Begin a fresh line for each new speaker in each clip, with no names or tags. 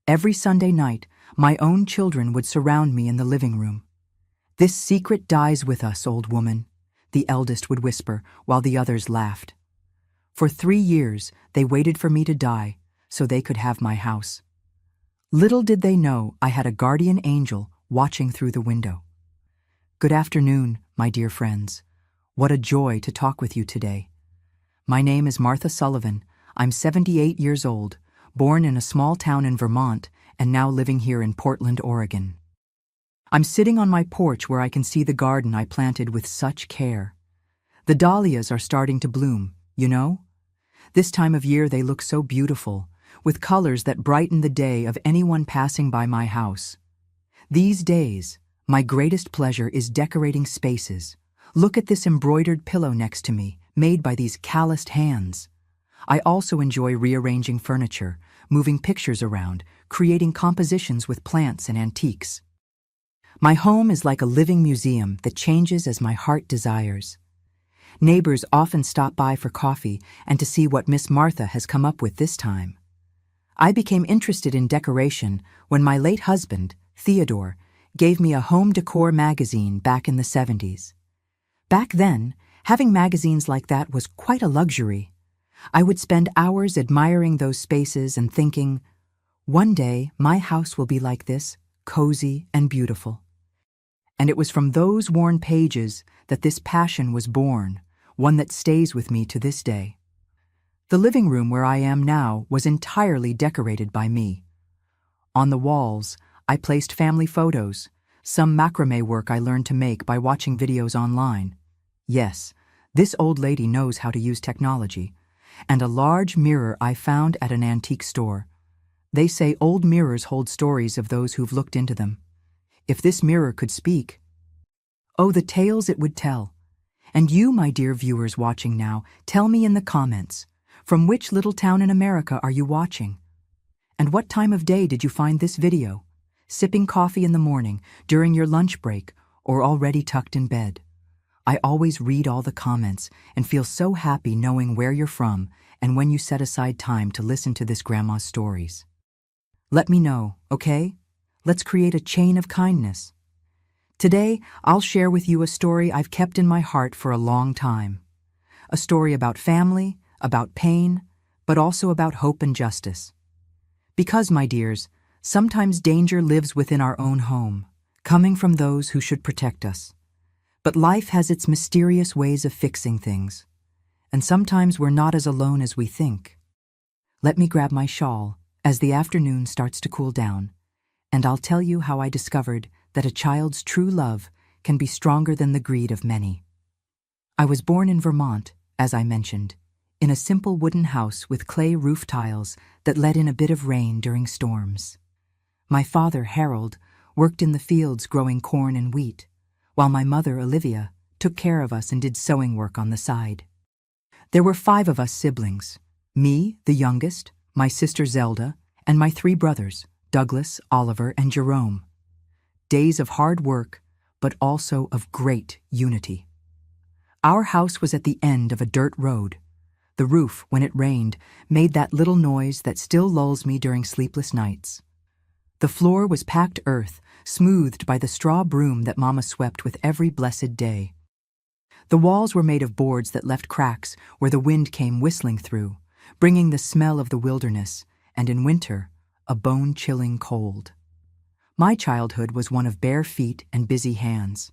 Every Sunday night, my own children would surround me in the living room. "This secret dies with us, old woman," the eldest would whisper while the others laughed. For 3 years, they waited for me to die so they could have my house. Little did they know I had a guardian angel watching through the window. Good afternoon, my dear friends. What a joy to talk with you today. My name is Martha Sullivan. I'm 78 years old, born in a small town in Vermont, and now living here in Portland, Oregon. I'm sitting on my porch where I can see the garden I planted with such care. The dahlias are starting to bloom, you know? This time of year they look so beautiful, with colors that brighten the day of anyone passing by my house. These days, my greatest pleasure is decorating spaces. Look at this embroidered pillow next to me, made by these calloused hands. I also enjoy rearranging furniture, moving pictures around, creating compositions with plants and antiques. My home is like a living museum that changes as my heart desires. Neighbors often stop by for coffee and to see what Miss Martha has come up with this time. I became interested in decoration when my late husband, Theodore, gave me a home decor magazine back in the 70s. Back then, having magazines like that was quite a luxury. I would spend hours admiring those spaces and thinking, one day my house will be like this, cozy and beautiful. And it was from those worn pages that this passion was born, one that stays with me to this day. The living room where I am now was entirely decorated by me. On the walls, I placed family photos, some macrame work I learned to make by watching videos online. Yes, this old lady knows how to use technology. And a large mirror I found at an antique store. They say old mirrors hold stories of those who've looked into them. If this mirror could speak, oh, the tales it would tell. And you, my dear viewers watching now, tell me in the comments, from which little town in America are you watching? And what time of day did you find this video? Sipping coffee in the morning, during your lunch break, or already tucked in bed? I always read all the comments and feel so happy knowing where you're from and when you set aside time to listen to this grandma's stories. Let me know, okay? Let's create a chain of kindness. Today, I'll share with you a story I've kept in my heart for a long time. A story about family, about pain, but also about hope and justice. Because, my dears, sometimes danger lives within our own home, coming from those who should protect us. But life has its mysterious ways of fixing things, and sometimes we're not as alone as we think. Let me grab my shawl as the afternoon starts to cool down, and I'll tell you how I discovered that a child's true love can be stronger than the greed of many. I was born in Vermont, as I mentioned, in a simple wooden house with clay roof tiles that let in a bit of rain during storms. My father, Harold, worked in the fields growing corn and wheat, while my mother, Olivia, took care of us and did sewing work on the side. There were 5 of us siblings, me, the youngest, my sister Zelda, and my 3 brothers, Douglas, Oliver, and Jerome. Days of hard work, but also of great unity. Our house was at the end of a dirt road. The roof, when it rained, made that little noise that still lulls me during sleepless nights. The floor was packed earth, smoothed by the straw broom that Mama swept with every blessed day. The walls were made of boards that left cracks where the wind came whistling through, bringing the smell of the wilderness, and in winter, a bone-chilling cold. My childhood was one of bare feet and busy hands.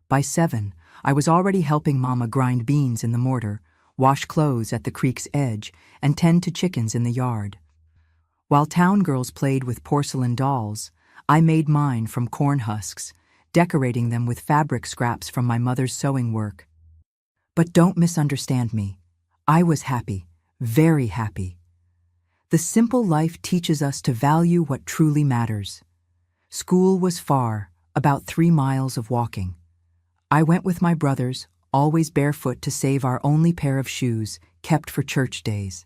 By 7, I was already helping Mama grind beans in the mortar, wash clothes at the creek's edge, and tend to chickens in the yard. While town girls played with porcelain dolls, I made mine from corn husks, decorating them with fabric scraps from my mother's sewing work. But don't misunderstand me. I was happy, very happy. The simple life teaches us to value what truly matters. School was far, about 3 miles of walking. I went with my brothers, always barefoot to save our only pair of shoes, kept for church days.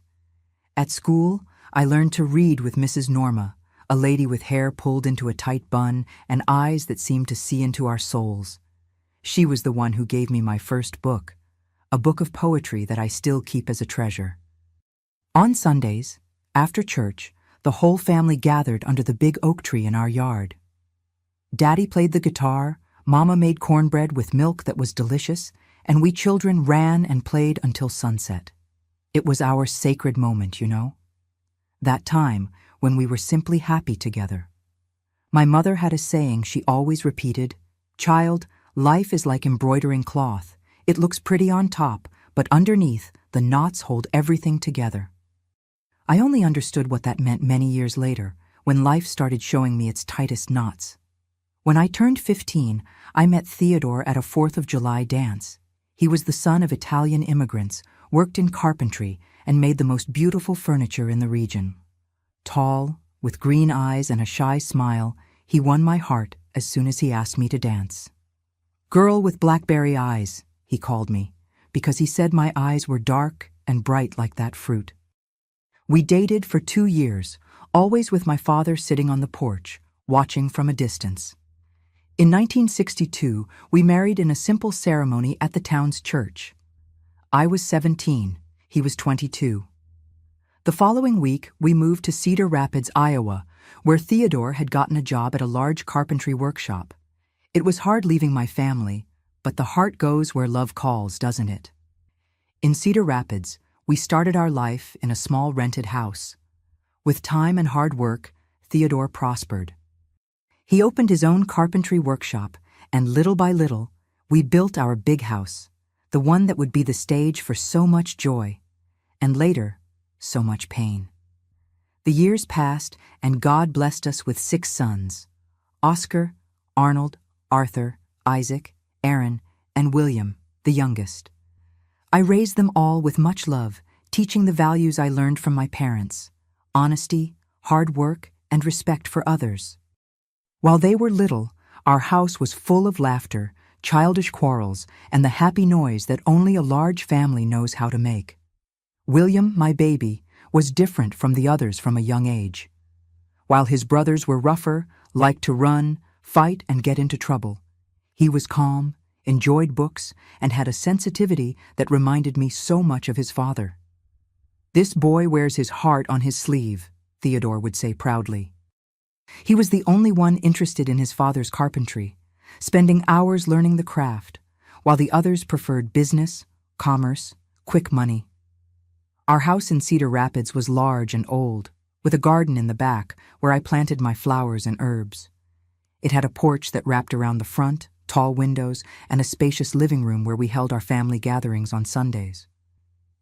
At school, I learned to read with Mrs. Norma, a lady with hair pulled into a tight bun and eyes that seemed to see into our souls. She was the one who gave me my first book, a book of poetry that I still keep as a treasure. On Sundays, after church, the whole family gathered under the big oak tree in our yard. Daddy played the guitar, Mama made cornbread with milk that was delicious, and we children ran and played until sunset. It was our sacred moment, you know. That time when we were simply happy together. My mother had a saying she always repeated, "Child, life is like embroidering cloth. It looks pretty on top, but underneath, the knots hold everything together." I only understood what that meant many years later, when life started showing me its tightest knots. When I turned 15, I met Theodore at a 4th of July dance. He was the son of Italian immigrants, worked in carpentry, and made the most beautiful furniture in the region. Tall, with green eyes and a shy smile, he won my heart as soon as he asked me to dance. "Girl with blackberry eyes," he called me, because he said my eyes were dark and bright like that fruit. We dated for 2 years, always with my father sitting on the porch, watching from a distance. In 1962, we married in a simple ceremony at the town's church. I was 17, he was 22. The following week, we moved to Cedar Rapids, Iowa, where Theodore had gotten a job at a large carpentry workshop. It was hard leaving my family, but the heart goes where love calls, doesn't it? In Cedar Rapids, we started our life in a small rented house. With time and hard work, Theodore prospered. He opened his own carpentry workshop, and little by little, we built our big house, the one that would be the stage for so much joy, and later, so much pain. The years passed, and God blessed us with 6 sons: Oscar, Arnold, Arthur, Isaac, Aaron, and William, the youngest. I raised them all with much love, teaching the values I learned from my parents: honesty, hard work, and respect for others. While they were little, our house was full of laughter, childish quarrels, and the happy noise that only a large family knows how to make. William, my baby, was different from the others from a young age. While his brothers were rougher, liked to run, fight, and get into trouble, he was calm, enjoyed books, and had a sensitivity that reminded me so much of his father. "This boy wears his heart on his sleeve," Theodore would say proudly. He was the only one interested in his father's carpentry, spending hours learning the craft, while the others preferred business, commerce, quick money. Our house in Cedar Rapids was large and old, with a garden in the back where I planted my flowers and herbs. It had a porch that wrapped around the front, tall windows, and a spacious living room where we held our family gatherings on Sundays.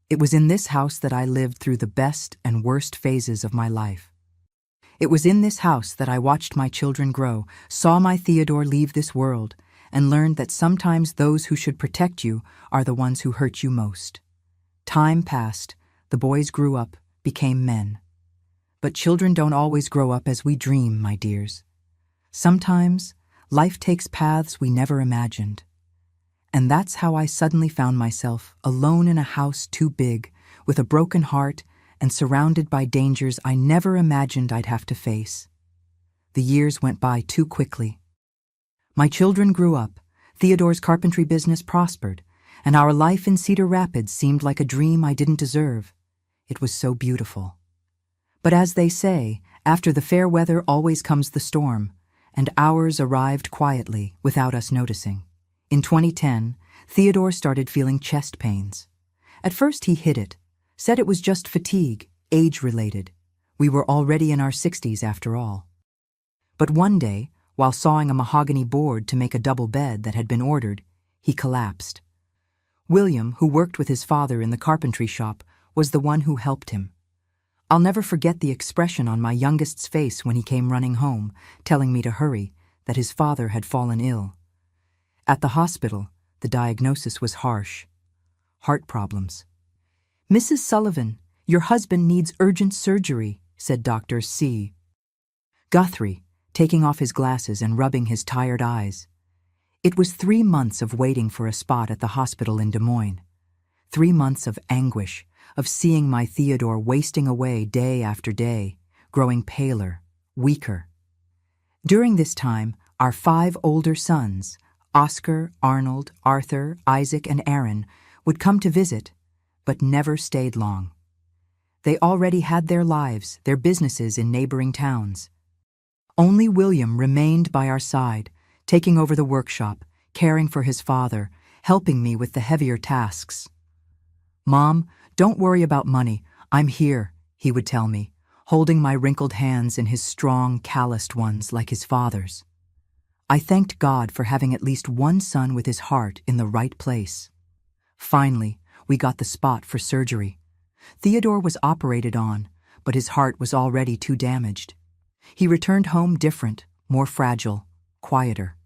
It was in this house that I lived through the best and worst phases of my life. It was in this house that I watched my children grow, saw my Theodore leave this world, and learned that sometimes those who should protect you are the ones who hurt you most. Time passed, the boys grew up, became men. But children don't always grow up as we dream, my dears. Sometimes, life takes paths we never imagined. And that's how I suddenly found myself alone in a house too big, with a broken heart, and surrounded by dangers I never imagined I'd have to face. The years went by too quickly. My children grew up, Theodore's carpentry business prospered, and our life in Cedar Rapids seemed like a dream I didn't deserve. It was so beautiful. But as they say, after the fair weather always comes the storm, and ours arrived quietly, without us noticing. In 2010, Theodore started feeling chest pains. At first he hid it, said it was just fatigue, age-related. We were already in our 60s after all. But one day, while sawing a mahogany board to make a double bed that had been ordered, he collapsed. William, who worked with his father in the carpentry shop, was the one who helped him. I'll never forget the expression on my youngest's face when he came running home, telling me to hurry, that his father had fallen ill. At the hospital, the diagnosis was harsh. Heart problems. "Mrs. Sullivan, your husband needs urgent surgery," said Dr. C. Guthrie, taking off his glasses and rubbing his tired eyes. It was 3 months of waiting for a spot at the hospital in Des Moines. 3 months of anguish, of seeing my Theodore wasting away day after day, growing paler, weaker. During this time, our 5 older sons, Oscar, Arnold, Arthur, Isaac, and Aaron, would come to visit, but never stayed long. They already had their lives, their businesses in neighboring towns. Only William remained by our side, taking over the workshop, caring for his father, helping me with the heavier tasks. "Mom, don't worry about money. I'm here," he would tell me, holding my wrinkled hands in his strong, calloused ones like his father's. I thanked God for having at least one son with his heart in the right place. Finally, we got the spot for surgery. Theodore was operated on, but his heart was already too damaged. He returned home different, more fragile, quieter.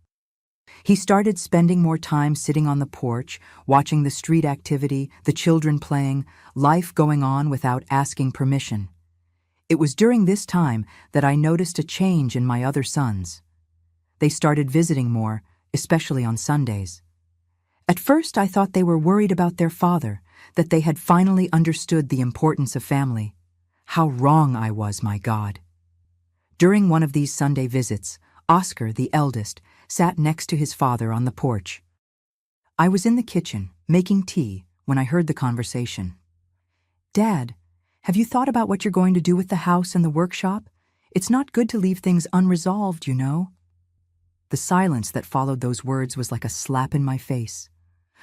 He started spending more time sitting on the porch, watching the street activity, the children playing, life going on without asking permission. It was during this time that I noticed a change in my other sons. They started visiting more, especially on Sundays. At first, I thought they were worried about their father, that they had finally understood the importance of family. How wrong I was, my God. During one of these Sunday visits, Oscar, the eldest, sat next to his father on the porch. I was in the kitchen, making tea, when I heard the conversation. "Dad, have you thought about what you're going to do with the house and the workshop? It's not good to leave things unresolved, you know." The silence that followed those words was like a slap in my face.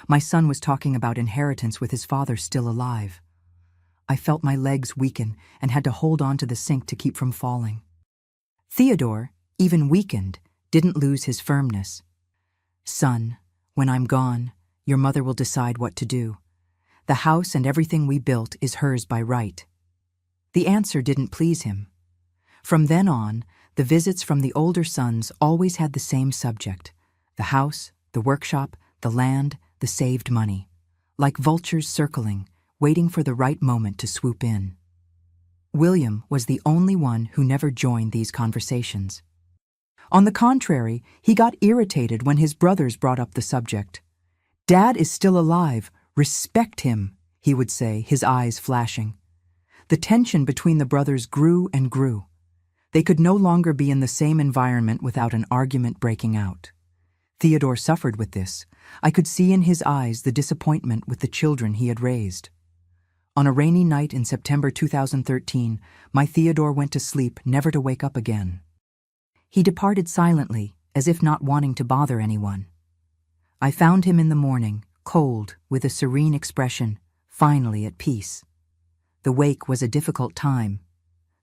My son was talking about inheritance with his father still alive. I felt my legs weaken and had to hold on to the sink to keep from falling. Theodore, even weakened, didn't lose his firmness. "Son, when I'm gone, your mother will decide what to do. The house and everything we built is hers by right." The answer didn't please him. From then on, the visits from the older sons always had the same subject: the house, the workshop, the land, the saved money. Like vultures circling, waiting for the right moment to swoop in. William was the only one who never joined these conversations. On the contrary, he got irritated when his brothers brought up the subject. "Dad is still alive. Respect him," he would say, his eyes flashing. The tension between the brothers grew and grew. They could no longer be in the same environment without an argument breaking out. Theodore suffered with this. I could see in his eyes the disappointment with the children he had raised. On a rainy night in September 2013, my Theodore went to sleep, never to wake up again. He departed silently, as if not wanting to bother anyone. I found him in the morning, cold, with a serene expression, finally at peace. The wake was a difficult time.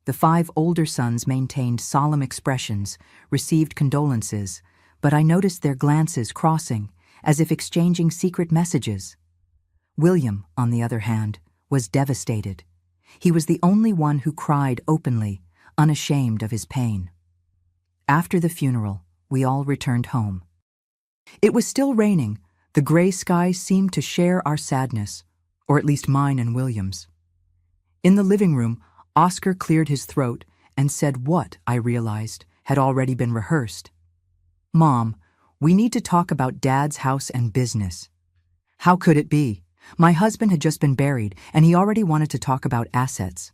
The 5 older sons maintained solemn expressions, received condolences, but I noticed their glances crossing, as if exchanging secret messages. William, on the other hand, was devastated. He was the only one who cried openly, unashamed of his pain. After the funeral, we all returned home. It was still raining. The gray sky seemed to share our sadness, or at least mine and William's. In the living room, Oscar cleared his throat and said what, I realized, had already been rehearsed. "Mom, we need to talk about Dad's house and business." How could it be? My husband had just been buried, and he already wanted to talk about assets.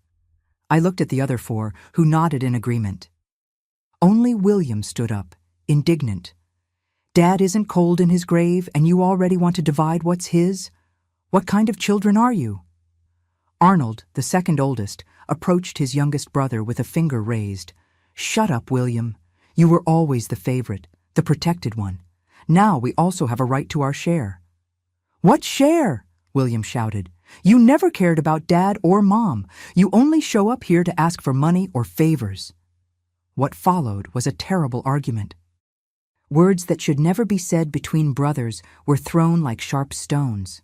I looked at the other 4, who nodded in agreement. Only William stood up, indignant. "Dad isn't cold in his grave, and you already want to divide what's his? What kind of children are you?" Arnold, the second oldest, approached his youngest brother with a finger raised. "Shut up, William. You were always the favorite, the protected one. Now we also have a right to our share." "What share?" William shouted. "You never cared about Dad or Mom. You only show up here to ask for money or favors." What followed was a terrible argument. Words that should never be said between brothers were thrown like sharp stones.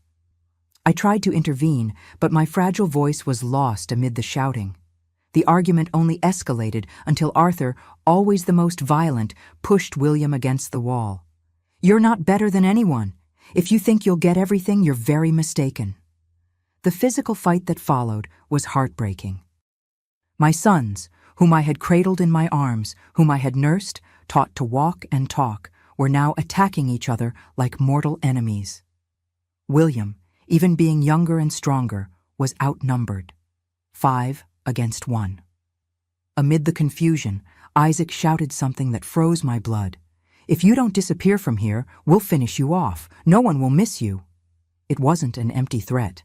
I tried to intervene, but my fragile voice was lost amid the shouting. The argument only escalated until Arthur, always the most violent, pushed William against the wall. "You're not better than anyone. If you think you'll get everything, you're very mistaken." The physical fight that followed was heartbreaking. My sons, whom I had cradled in my arms, whom I had nursed, taught to walk and talk, were now attacking each other like mortal enemies. William, even being younger and stronger, was outnumbered. 5 against 1. Amid the confusion, Isaac shouted something that froze my blood. "If you don't disappear from here, we'll finish you off. No one will miss you." It wasn't an empty threat.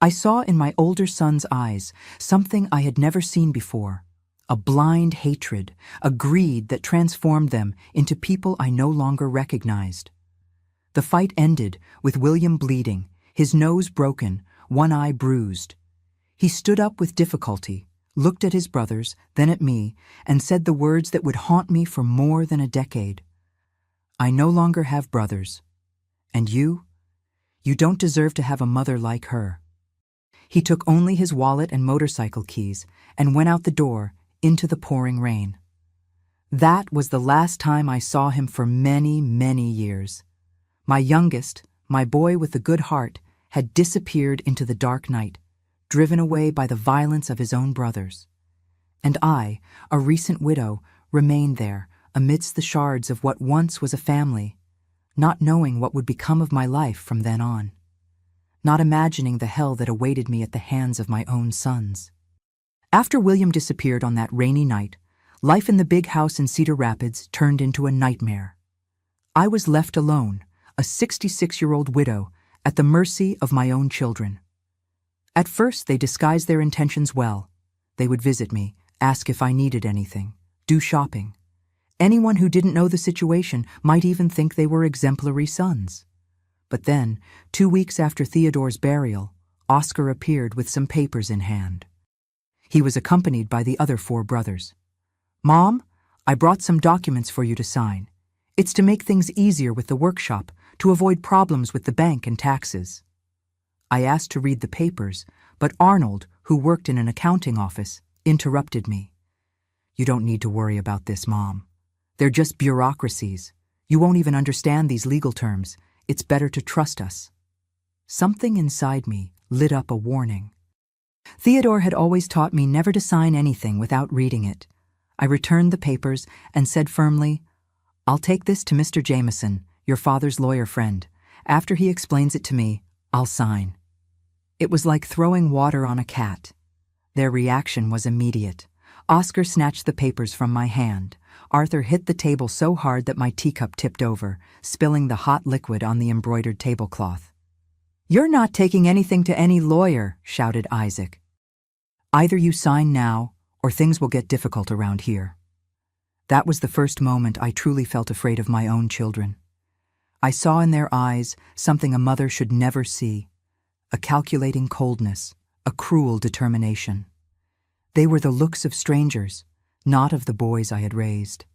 I saw in my older son's eyes something I had never seen before, a blind hatred, a greed that transformed them into people I no longer recognized. The fight ended with William bleeding, his nose broken, one eye bruised. He stood up with difficulty, looked at his brothers, then at me, and said the words that would haunt me for more than a decade. "I no longer have brothers. And you don't deserve to have a mother like her." He took only his wallet and motorcycle keys and went out the door into the pouring rain. That was the last time I saw him for many, many years. My youngest, my boy with the good heart, had disappeared into the dark night, driven away by the violence of his own brothers. And I, a recent widow, remained there amidst the shards of what once was a family, not knowing what would become of my life from then on, not imagining the hell that awaited me at the hands of my own sons. After William disappeared on that rainy night, life in the big house in Cedar Rapids turned into a nightmare. I was left alone, a 66-year-old widow, at the mercy of my own children. At first, they disguised their intentions well. They would visit me, ask if I needed anything, do shopping. Anyone who didn't know the situation might even think they were exemplary sons. But then, 2 weeks after Theodore's burial, Oscar appeared with some papers in hand. He was accompanied by the other 4 brothers. "Mom, I brought some documents for you to sign. It's to make things easier with the workshop, to avoid problems with the bank and taxes." I asked to read the papers, but Arnold, who worked in an accounting office, interrupted me. "You don't need to worry about this, Mom. They're just bureaucracies. You won't even understand these legal terms. It's better to trust us." Something inside me lit up a warning. Theodore had always taught me never to sign anything without reading it. I returned the papers and said firmly, "I'll take this to Mr. Jameson, your father's lawyer friend. After he explains it to me, I'll sign." It was like throwing water on a cat. Their reaction was immediate. Oscar snatched the papers from my hand. Arthur hit the table so hard that my teacup tipped over, spilling the hot liquid on the embroidered tablecloth. "You're not taking anything to any lawyer," shouted Isaac. "Either you sign now, or things will get difficult around here." That was the first moment I truly felt afraid of my own children. I saw in their eyes something a mother should never see, a calculating coldness, a cruel determination. They were the looks of strangers, not of the boys I had raised.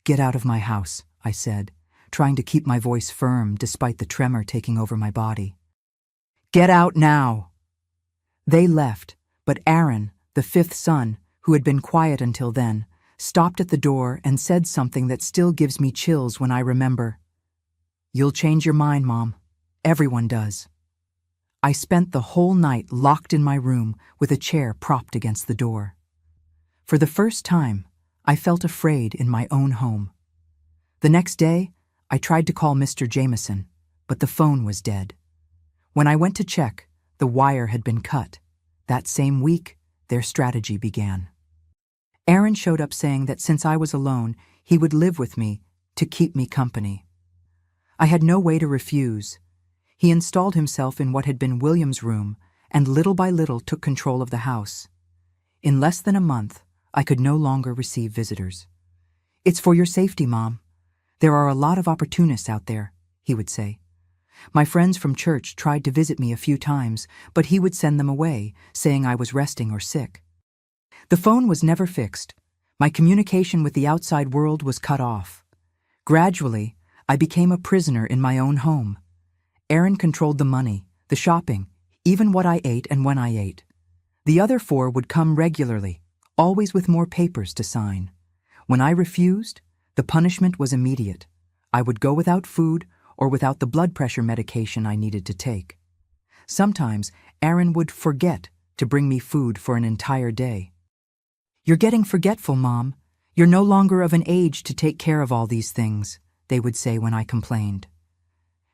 "Get out of my house," I said, trying to keep my voice firm despite the tremor taking over my body. "Get out now!" They left, but Aaron, the 5th son, who had been quiet until then, stopped at the door and said something that still gives me chills when I remember. "You'll change your mind, Mom. Everyone does." I spent the whole night locked in my room with a chair propped against the door. For the first time, I felt afraid in my own home. The next day, I tried to call Mr. Jameson, but the phone was dead. When I went to check, the wire had been cut. That same week, their strategy began. Aaron showed up saying that since I was alone, he would live with me to keep me company. I had no way to refuse. He installed himself in what had been William's room and little by little took control of the house. In less than a month, I could no longer receive visitors. "It's for your safety, Mom. There are a lot of opportunists out there," he would say. My friends from church tried to visit me a few times, but he would send them away, saying I was resting or sick. The phone was never fixed. My communication with the outside world was cut off. Gradually, I became a prisoner in my own home. Aaron controlled the money, the shopping, even what I ate and when I ate. The other 4 would come regularly, always with more papers to sign. When I refused, the punishment was immediate. I would go without food or without the blood pressure medication I needed to take. Sometimes Aaron would forget to bring me food for an entire day. "You're getting forgetful, Mom. You're no longer of an age to take care of all these things," they would say when I complained.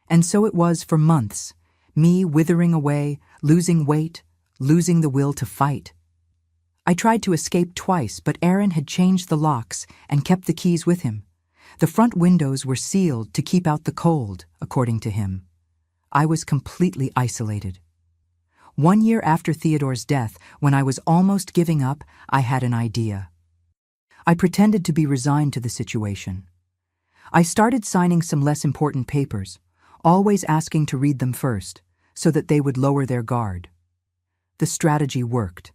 And so it was for months, me withering away, losing weight, losing the will to fight. I tried to escape twice, but Aaron had changed the locks and kept the keys with him. The front windows were sealed to keep out the cold, according to him. I was completely isolated. 1 year after Theodore's death, when I was almost giving up, I had an idea. I pretended to be resigned to the situation. I started signing some less important papers, always asking to read them first, so that they would lower their guard. The strategy worked.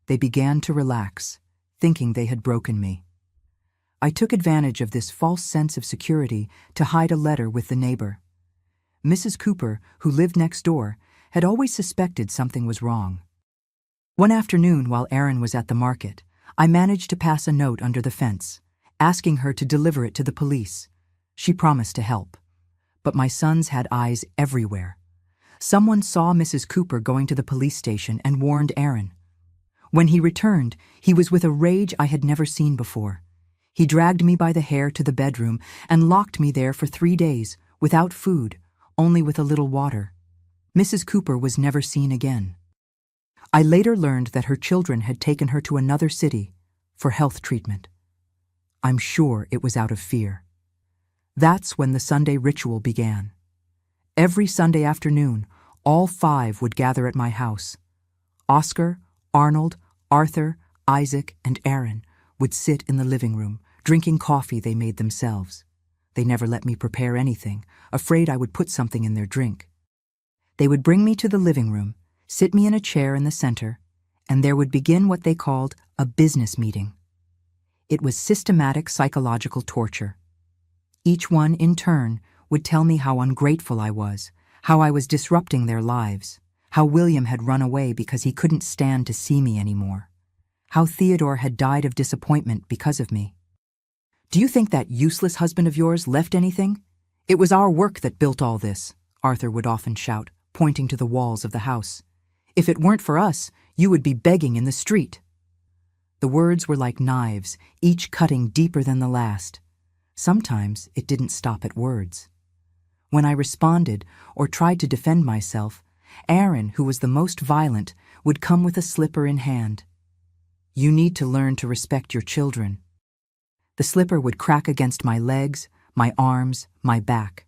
They began to relax, thinking they had broken me. I took advantage of this false sense of security to hide a letter with the neighbor. Mrs. Cooper, who lived next door, had always suspected something was wrong. One afternoon while Erin was at the market, I managed to pass a note under the fence, asking her to deliver it to the police. She promised to help. But my sons had eyes everywhere. Someone saw Mrs. Cooper going to the police station and warned Erin. When he returned, he was with a rage I had never seen before. He dragged me by the hair to the bedroom and locked me there for 3 days, without food, only with a little water. Mrs. Cooper was never seen again. I later learned that her children had taken her to another city for health treatment. I'm sure it was out of fear. That's when the Sunday ritual began. Every Sunday afternoon, all 5 would gather at my house. Oscar, Arnold, Arthur, Isaac, and Erin would sit in the living room, drinking coffee they made themselves. They never let me prepare anything, afraid I would put something in their drink. They would bring me to the living room, sit me in a chair in the center, and there would begin what they called a business meeting. It was systematic psychological torture. Each one, in turn, would tell me how ungrateful I was, how I was disrupting their lives, how William had run away because he couldn't stand to see me anymore, how Theodore had died of disappointment because of me. "Do you think that useless husband of yours left anything? It was our work that built all this," Arthur would often shout, pointing to the walls of the house. "If it weren't for us, you would be begging in the street." The words were like knives, each cutting deeper than the last. Sometimes it didn't stop at words. When I responded or tried to defend myself, Erin, who was the most violent, would come with a slipper in hand. "You need to learn to respect your children." The slipper would crack against my legs, my arms, my back.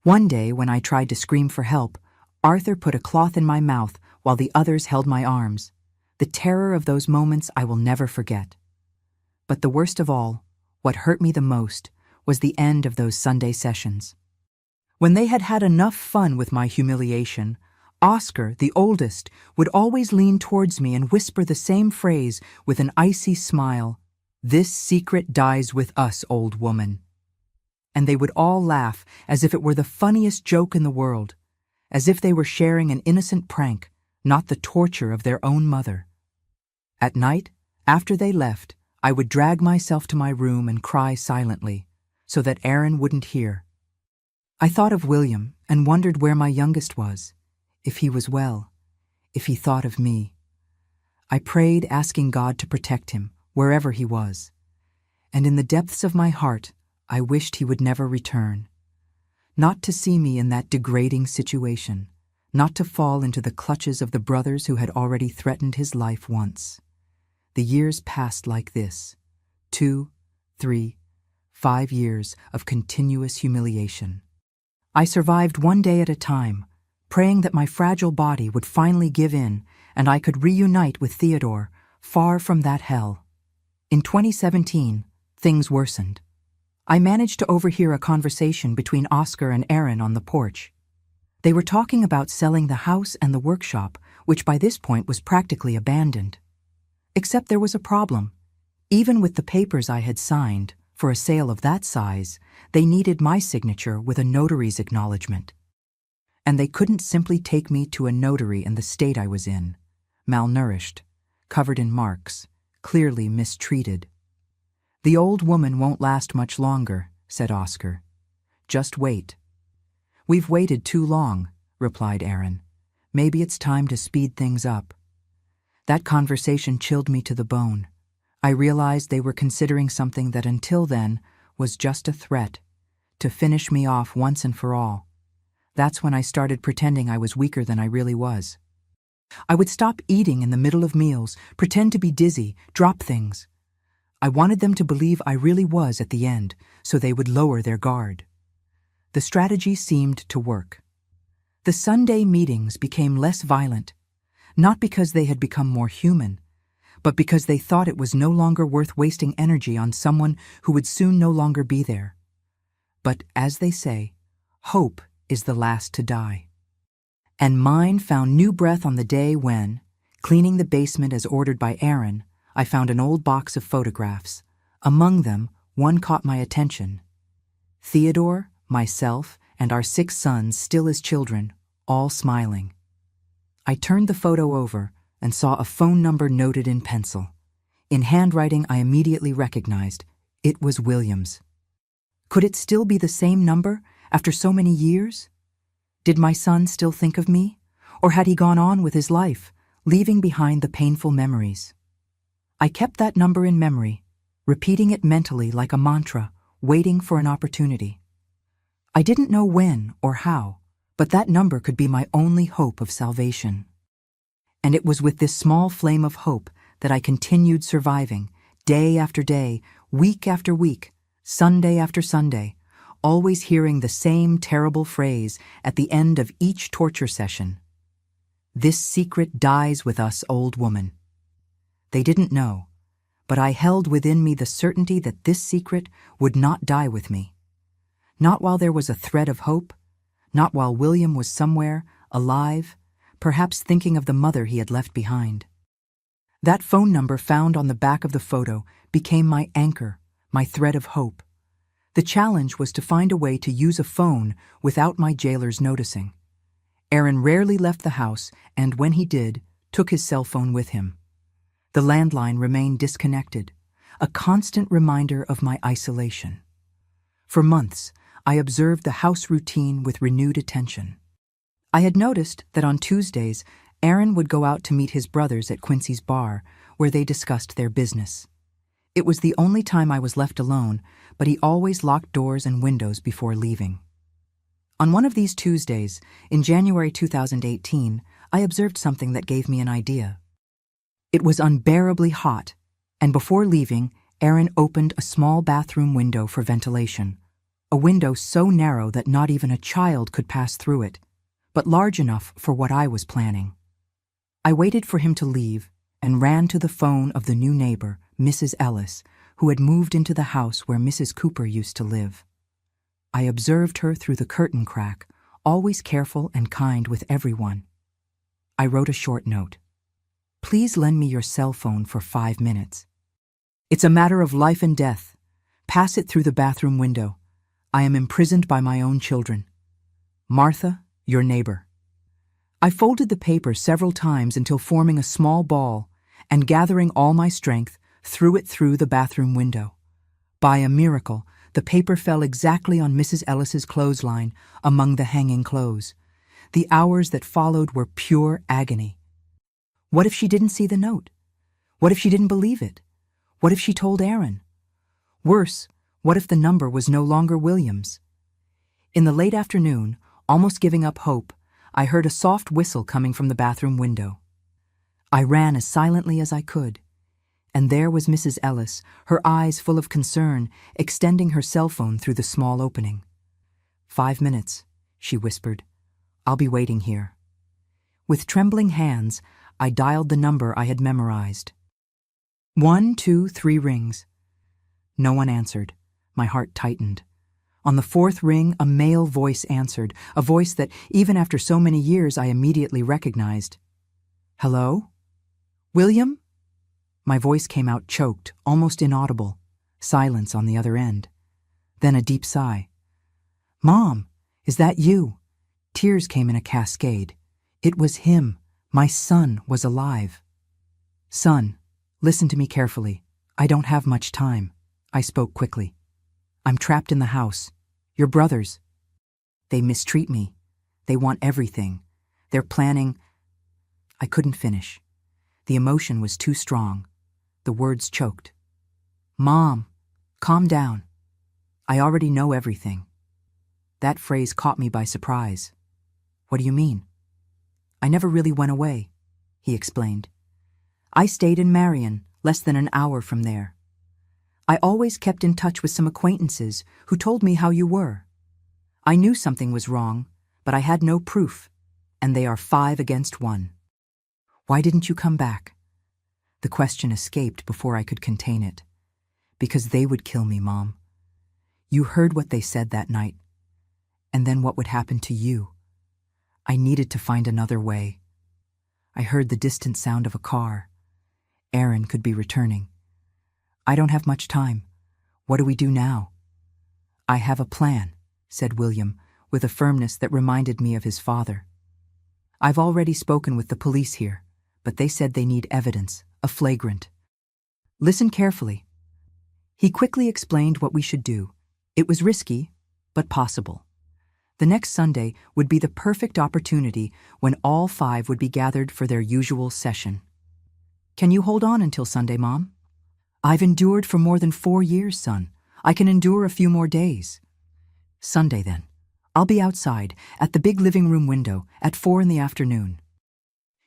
One day, when I tried to scream for help, Arthur put a cloth in my mouth while the others held my arms. The terror of those moments I will never forget. But the worst of all, what hurt me the most, was the end of those Sunday sessions. When they had had enough fun with my humiliation, Oscar, the oldest, would always lean towards me and whisper the same phrase with an icy smile, "This secret dies with us, old woman." And they would all laugh as if it were the funniest joke in the world, as if they were sharing an innocent prank, not the torture of their own mother. At night, after they left, I would drag myself to my room and cry silently, so that Erin wouldn't hear. I thought of William and wondered where my youngest was, if he was well, if he thought of me. I prayed, asking God to protect him, wherever he was. And in the depths of my heart, I wished he would never return. Not to see me in that degrading situation, not to fall into the clutches of the brothers who had already threatened his life once. The years passed like this: 2, 3, 5 years of continuous humiliation. I survived one day at a time, praying that my fragile body would finally give in and I could reunite with Theodore, far from that hell. In 2017, things worsened. I managed to overhear a conversation between Oscar and Erin on the porch. They were talking about selling the house and the workshop, which by this point was practically abandoned. Except there was a problem. Even with the papers I had signed, for a sale of that size, they needed my signature with a notary's acknowledgement. And they couldn't simply take me to a notary in the state I was in, malnourished, covered in marks, clearly mistreated. "The old woman won't last much longer," said Oscar. "Just wait." "We've waited too long," replied Erin. "Maybe it's time to speed things up." That conversation chilled me to the bone. I realized they were considering something that until then was just a threat, to finish me off once and for all. That's when I started pretending I was weaker than I really was. I would stop eating in the middle of meals, pretend to be dizzy, drop things. I wanted them to believe I really was at the end, so they would lower their guard. The strategy seemed to work. The Sunday meetings became less violent, not because they had become more human, but because they thought it was no longer worth wasting energy on someone who would soon no longer be there. But, as they say, hope is the last to die. And mine found new breath on the day when, cleaning the basement as ordered by Aaron, I found an old box of photographs. Among them, one caught my attention. Theodore, myself, and our 6 sons still as children, all smiling. I turned the photo over and saw a phone number noted in pencil. In handwriting I immediately recognized. It was William's. Could it still be the same number after so many years? Did my son still think of me? Or had he gone on with his life, leaving behind the painful memories? I kept that number in memory, repeating it mentally like a mantra, waiting for an opportunity. I didn't know when or how, but that number could be my only hope of salvation. And it was with this small flame of hope that I continued surviving, day after day, week after week, Sunday after Sunday, always hearing the same terrible phrase at the end of each torture session. "This secret dies with us, old woman." They didn't know, but I held within me the certainty that this secret would not die with me. Not while there was a thread of hope, not while William was somewhere, alive, perhaps thinking of the mother he had left behind. That phone number found on the back of the photo became my anchor, my thread of hope. The challenge was to find a way to use a phone without my jailers noticing. Aaron rarely left the house, and when he did, took his cell phone with him. The landline remained disconnected, a constant reminder of my isolation. For months, I observed the house routine with renewed attention. I had noticed that on Tuesdays, Aaron would go out to meet his brothers at Quincy's bar, where they discussed their business. It was the only time I was left alone, but he always locked doors and windows before leaving. On one of these Tuesdays, in January 2018, I observed something that gave me an idea. It was unbearably hot, and before leaving, Aaron opened a small bathroom window for ventilation, a window so narrow that not even a child could pass through it, but large enough for what I was planning. I waited for him to leave and ran to the phone of the new neighbor, Mrs. Ellis, who had moved into the house where Mrs. Cooper used to live. I observed her through the curtain crack, always careful and kind with everyone. I wrote a short note. "Please lend me your cell phone for 5 minutes. It's a matter of life and death. Pass it through the bathroom window. I am imprisoned by my own children. Martha, your neighbor." I folded the paper several times until forming a small ball, and gathering all my strength, threw it through the bathroom window. By a miracle, the paper fell exactly on Mrs. Ellis's clothesline among the hanging clothes. The hours that followed were pure agony. What if she didn't see the note? What if she didn't believe it? What if she told Aaron? Worse, what if the number was no longer William's? In the late afternoon, almost giving up hope, I heard a soft whistle coming from the bathroom window. I ran as silently as I could, and there was Mrs. Ellis, her eyes full of concern, extending her cell phone through the small opening. 5 minutes, she whispered. "I'll be waiting here." With trembling hands, I dialed the number I had memorized. 1, 2, 3 rings. No one answered. My heart tightened. On the 4th ring, a male voice answered, a voice that, even after so many years, I immediately recognized. "Hello? William?" My voice came out choked, almost inaudible. Silence on the other end. Then a deep sigh. "Mom, is that you?" Tears came in a cascade. It was him. My son was alive. "Son, listen to me carefully. I don't have much time." I spoke quickly. "I'm trapped in the house. Your brothers. They mistreat me. They want everything. They're planning—" I couldn't finish. The emotion was too strong. The words choked. "Mom, calm down. I already know everything." That phrase caught me by surprise. "What do you mean?" "I never really went away," he explained. "I stayed in Marion, less than an hour from there. I always kept in touch with some acquaintances who told me how you were. I knew something was wrong, but I had no proof, and they are 5 against 1. Why didn't you come back? The question escaped before I could contain it. Because they would kill me, Mom. You heard what they said that night. And then what would happen to you? I needed to find another way. I heard the distant sound of a car. Aaron could be returning. I don't have much time. What do we do now? I have a plan, said William, with a firmness that reminded me of his father. I've already spoken with the police here, but they said they need evidence, a flagrant. Listen carefully. He quickly explained what we should do. It was risky, but possible. The next Sunday would be the perfect opportunity when all 5 would be gathered for their usual session. Can you hold on until Sunday, Mom? I've endured for more than 4 years, son. I can endure a few more days. Sunday, then. I'll be outside, at the big living room window, at 4 in the afternoon.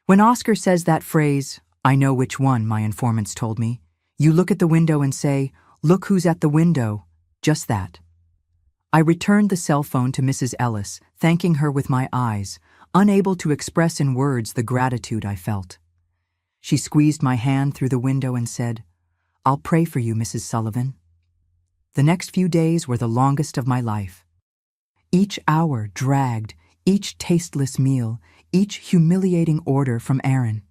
When Oscar says that phrase, I know which one, my informants told me, you look at the window and say, look who's at the window, just that. I returned the cell phone to Mrs. Ellis, thanking her with my eyes, unable to express in words the gratitude I felt. She squeezed my hand through the window and said, I'll pray for you, Mrs. Sullivan. The next few days were the longest of my life. Each hour dragged, each tasteless meal, each humiliating order from Aaron.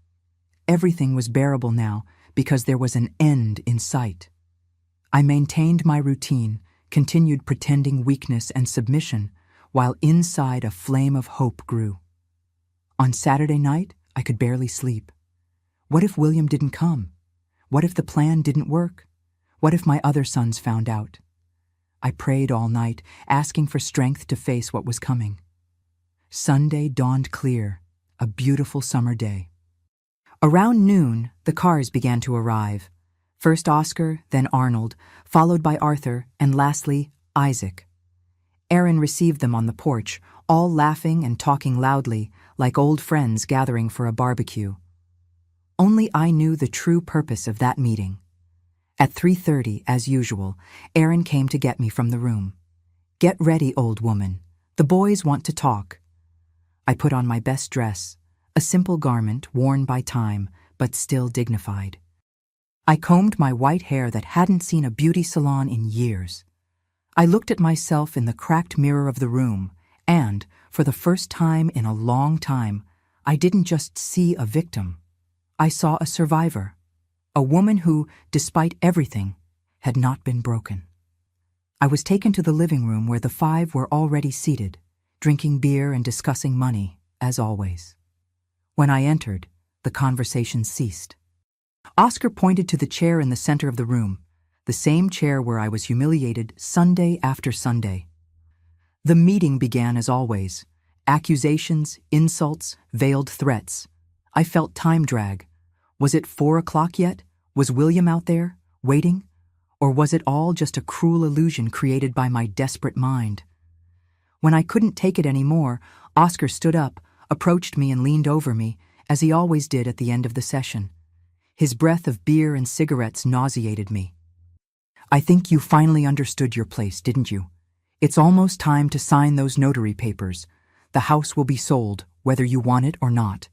Everything was bearable now because there was an end in sight. I maintained my routine, continued pretending weakness and submission, while inside a flame of hope grew. On Saturday night, I could barely sleep. What if William didn't come? What if the plan didn't work? What if my other sons found out? I prayed all night, asking for strength to face what was coming. Sunday dawned clear, a beautiful summer day. Around noon, the cars began to arrive. First Oscar, then Arnold, followed by Arthur, and lastly, Isaac. Aaron received them on the porch, all laughing and talking loudly, like old friends gathering for a barbecue. Only I knew the true purpose of that meeting. At 3:30, as usual, Aaron came to get me from the room. Get ready, old woman. The boys want to talk. I put on my best dress, a simple garment worn by time, but still dignified. I combed my white hair that hadn't seen a beauty salon in years. I looked at myself in the cracked mirror of the room, and, for the first time in a long time, I didn't just see a victim. I saw a survivor. A woman who, despite everything, had not been broken. I was taken to the living room where the 5 were already seated, drinking beer and discussing money, as always. When I entered, the conversation ceased. Oscar pointed to the chair in the center of the room, the same chair where I was humiliated Sunday after Sunday. The meeting began as always. Accusations, insults, veiled threats. I felt time drag. Was it 4 o'clock yet? Was William out there, waiting? Or was it all just a cruel illusion created by my desperate mind? When I couldn't take it anymore, Oscar stood up, approached me and leaned over me, as he always did at the end of the session. His breath of beer and cigarettes nauseated me. I think you finally understood your place, didn't you? It's almost time to sign those notary papers. The house will be sold, whether you want it or not.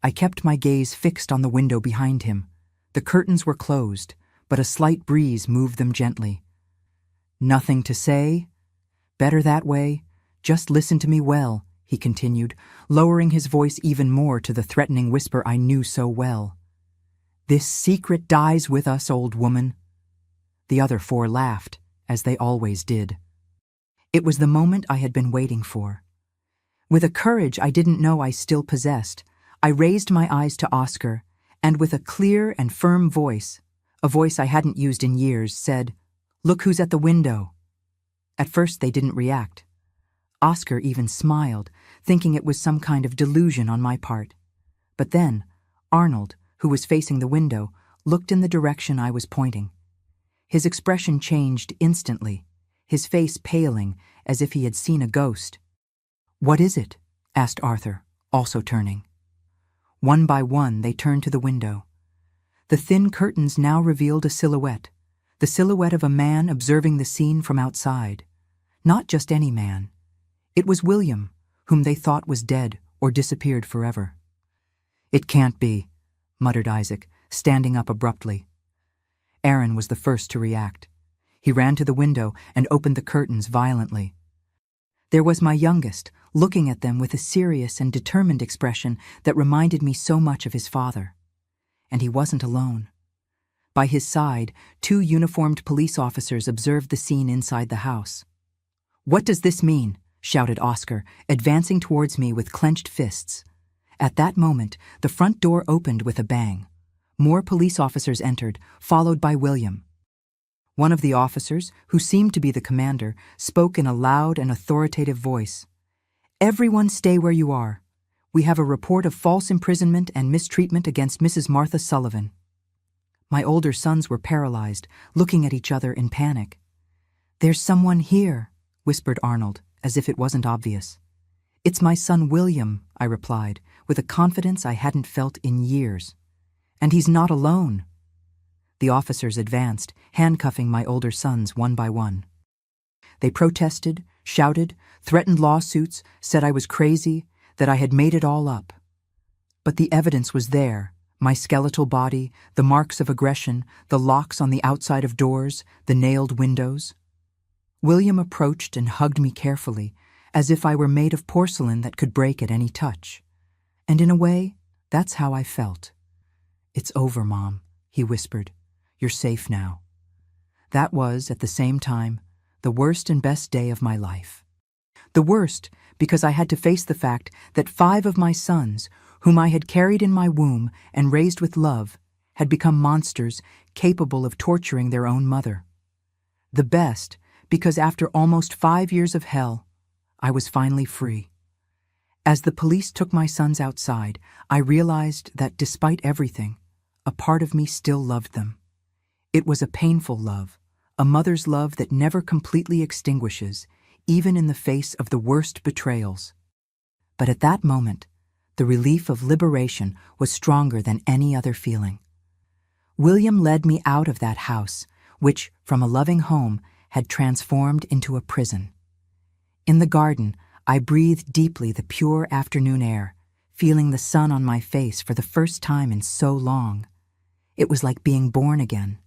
I kept my gaze fixed on the window behind him. The curtains were closed, but a slight breeze moved them gently. Nothing to say? Better that way. Just listen to me well, he continued, lowering his voice even more to the threatening whisper I knew so well. This secret dies with us, old woman. The other 4 laughed, as they always did. It was the moment I had been waiting for. With a courage I didn't know I still possessed, I raised my eyes to Oscar, and with a clear and firm voice, a voice I hadn't used in years, said, Look who's at the window. At first they didn't react. Oscar even smiled, thinking it was some kind of delusion on my part. But then, Arnold, who was facing the window, looked in the direction I was pointing. His expression changed instantly, his face paling as if he had seen a ghost. What is it? Asked Arthur, also turning. One by one, they turned to the window. The thin curtains now revealed a silhouette, the silhouette of a man observing the scene from outside. Not just any man. It was William, whom they thought was dead or disappeared forever. "It can't be," muttered Isaac, standing up abruptly. Aaron was the first to react. He ran to the window and opened the curtains violently. There was my youngest, looking at them with a serious and determined expression that reminded me so much of his father. And he wasn't alone. By his side, 2 uniformed police officers observed the scene inside the house. "What does this mean?" shouted Oscar, advancing towards me with clenched fists. At that moment, the front door opened with a bang. More police officers entered, followed by William. One of the officers, who seemed to be the commander, spoke in a loud and authoritative voice. "Everyone stay where you are. We have a report of false imprisonment and mistreatment against Mrs. Martha Sullivan." My older sons were paralyzed, looking at each other in panic. "There's someone here," whispered Arnold, as if it wasn't obvious. "It's my son William," I replied, with a confidence I hadn't felt in years. "And he's not alone." The officers advanced, handcuffing my older sons one by one. They protested, shouted, threatened lawsuits, said I was crazy, that I had made it all up. But the evidence was there: my skeletal body, the marks of aggression, the locks on the outside of doors, the nailed windows. William approached and hugged me carefully, as if I were made of porcelain that could break at any touch. And in a way, that's how I felt. "It's over, Mom," he whispered. "You're safe now." That was, at the same time, the worst and best day of my life. The worst because I had to face the fact that 5 of my sons, whom I had carried in my womb and raised with love, had become monsters capable of torturing their own mother. The best because after almost 5 years of hell, I was finally free. As the police took my sons outside, I realized that despite everything, a part of me still loved them. It was a painful love, a mother's love that never completely extinguishes, even in the face of the worst betrayals. But at that moment, the relief of liberation was stronger than any other feeling. William led me out of that house, which, from a loving home, had transformed into a prison. In the garden, I breathed deeply the pure afternoon air, feeling the sun on my face for the first time in so long. It was like being born again.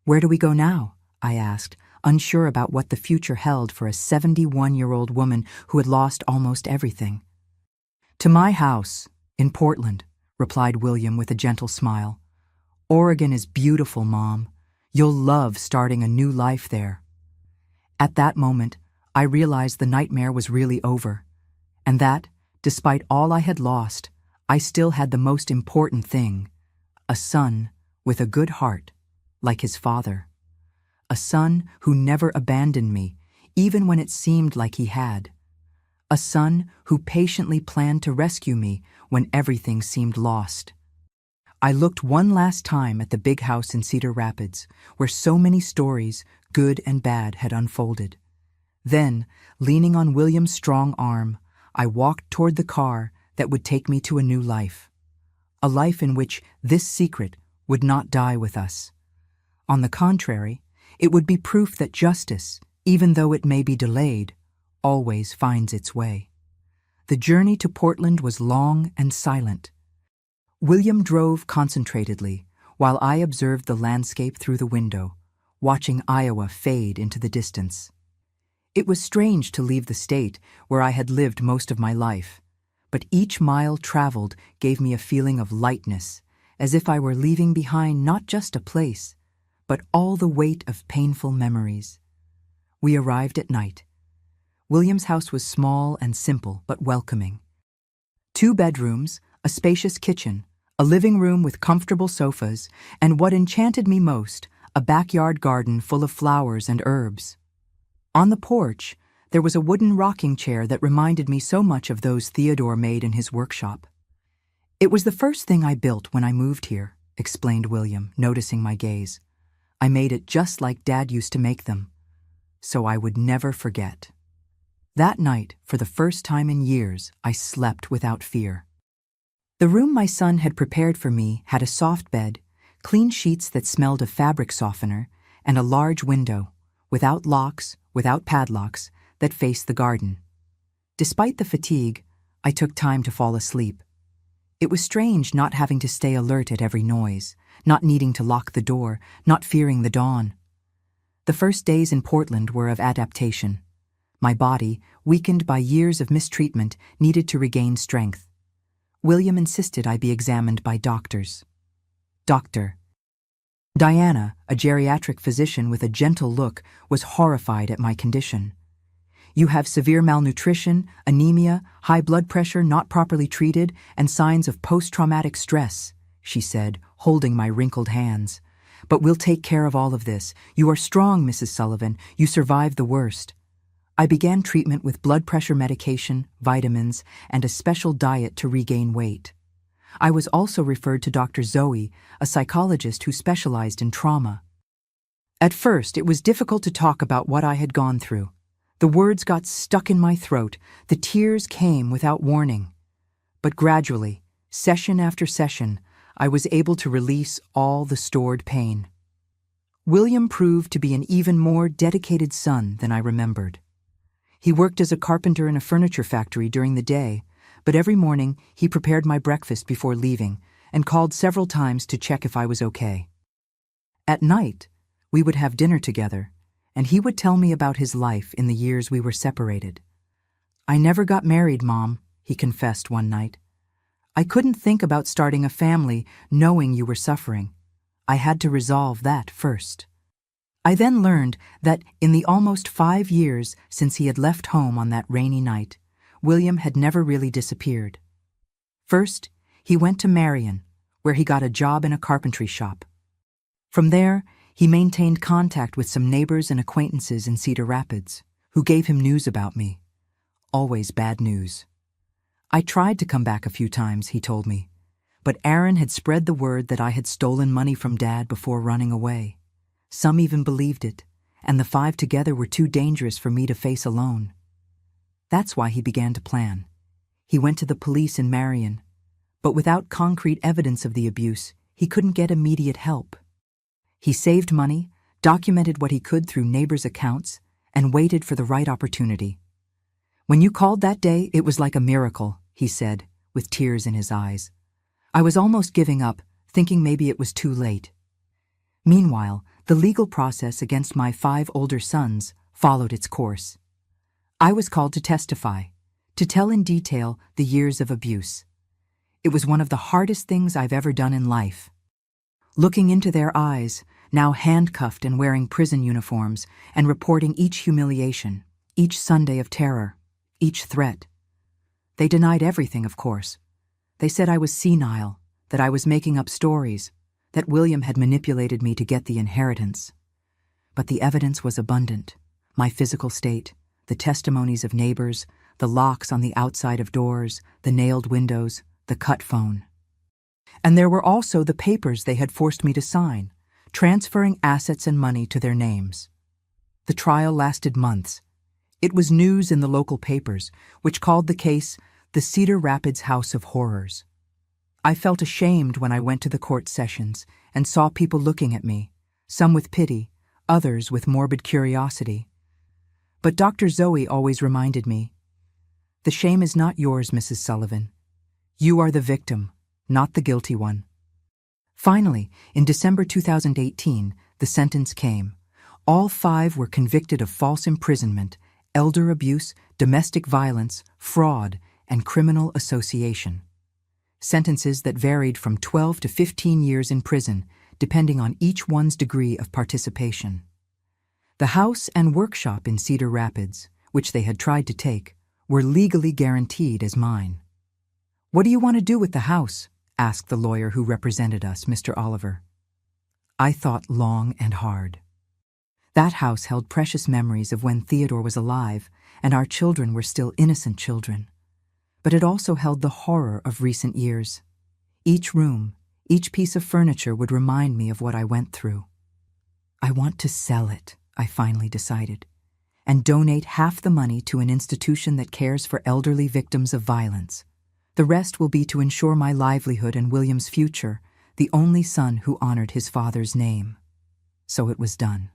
"Where do we go now?" I asked, unsure about what the future held for a 71-year-old woman who had lost almost everything. "To my house, in Portland," replied William with a gentle smile. "Oregon is beautiful, Mom. You'll love starting a new life there." At that moment, I realized the nightmare was really over, and that, despite all I had lost, I still had the most important thing: a son with a good heart, like his father. A son who never abandoned me, even when it seemed like he had. A son who patiently planned to rescue me when everything seemed lost. I looked one last time at the big house in Cedar Rapids, where so many stories, good and bad, had unfolded. Then, leaning on William's strong arm, I walked toward the car that would take me to a new life. A life in which this secret would not die with us. On the contrary, it would be proof that justice, even though it may be delayed, always finds its way. The journey to Portland was long and silent. William drove concentratedly, while I observed the landscape through the window, watching Iowa fade into the distance. It was strange to leave the state where I had lived most of my life, but each mile traveled gave me a feeling of lightness, as if I were leaving behind not just a place, but all the weight of painful memories. We arrived at night. William's house was small and simple, but welcoming. 2 bedrooms, a spacious kitchen, a living room with comfortable sofas, and what enchanted me most, a backyard garden full of flowers and herbs. On the porch, there was a wooden rocking chair that reminded me so much of those Theodore made in his workshop. "It was the first thing I built when I moved here," explained William, noticing my gaze. "I made it just like Dad used to make them, so I would never forget." That night, for the first time in years, I slept without fear. The room my son had prepared for me had a soft bed, clean sheets that smelled of fabric softener, and a large window, without locks, without padlocks, that faced the garden. Despite the fatigue, I took time to fall asleep. It was strange not having to stay alert at every noise, not needing to lock the door, not fearing the dawn. The first days in Portland were of adaptation. My body, weakened by years of mistreatment, needed to regain strength. William insisted I be examined by doctors. Doctor. Diana, a geriatric physician with a gentle look, was horrified at my condition. You have severe malnutrition, anemia, high blood pressure not properly treated, and signs of post-traumatic stress, she said, holding my wrinkled hands. But we'll take care of all of this. You are strong, Mrs. Sullivan. You survived the worst. I began treatment with blood pressure medication, vitamins, and a special diet to regain weight. I was also referred to Dr. Zoe, a psychologist who specialized in trauma. At first, it was difficult to talk about what I had gone through. The words got stuck in my throat, the tears came without warning. But gradually, session after session, I was able to release all the stored pain. William proved to be an even more dedicated son than I remembered. He worked as a carpenter in a furniture factory during the day, but every morning he prepared my breakfast before leaving and called several times to check if I was okay. At night, we would have dinner together, and he would tell me about his life in the years we were separated. I never got married, Mom, he confessed one night. I couldn't think about starting a family knowing you were suffering. I had to resolve that first. I then learned that in the almost 5 years since he had left home on that rainy night, William had never really disappeared. First, he went to Marion, where he got a job in a carpentry shop. From there, he maintained contact with some neighbors and acquaintances in Cedar Rapids, who gave him news about me. Always bad news. I tried to come back a few times, he told me, but Aaron had spread the word that I had stolen money from Dad before running away. Some even believed it, and the 5 together were too dangerous for me to face alone. That's why he began to plan. He went to the police in Marion, but without concrete evidence of the abuse, he couldn't get immediate help. He saved money, documented what he could through neighbors' accounts, and waited for the right opportunity. When you called that day, it was like a miracle, he said, with tears in his eyes. I was almost giving up, thinking maybe it was too late. Meanwhile, the legal process against my 5 older sons followed its course. I was called to testify, to tell in detail the years of abuse. It was one of the hardest things I've ever done in life. Looking into their eyes, now handcuffed and wearing prison uniforms, and reporting each humiliation, each Sunday of terror, each threat. They denied everything, of course. They said I was senile, that I was making up stories, that William had manipulated me to get the inheritance. But the evidence was abundant. My physical state, the testimonies of neighbors, the locks on the outside of doors, the nailed windows, the cut phone. And there were also the papers they had forced me to sign, transferring assets and money to their names. The trial lasted months. It was news in the local papers, which called the case the Cedar Rapids House of Horrors. I felt ashamed when I went to the court sessions and saw people looking at me, some with pity, others with morbid curiosity. But Dr. Zoe always reminded me, "The shame is not yours, Mrs. Sullivan. You are the victim, not the guilty one." Finally, in December 2018, the sentence came. All 5 were convicted of false imprisonment, elder abuse, domestic violence, fraud, and criminal association. Sentences that varied from 12 to 15 years in prison, depending on each one's degree of participation. The house and workshop in Cedar Rapids, which they had tried to take, were legally guaranteed as mine. "What do you want to do with the house?" asked the lawyer who represented us, Mr. Oliver. I thought long and hard. That house held precious memories of when Theodore was alive and our children were still innocent children. But it also held the horror of recent years. Each room, each piece of furniture would remind me of what I went through. I want to sell it, I finally decided, and donate half the money to an institution that cares for elderly victims of violence. The rest will be to ensure my livelihood and William's future, the only son who honored his father's name. So it was done.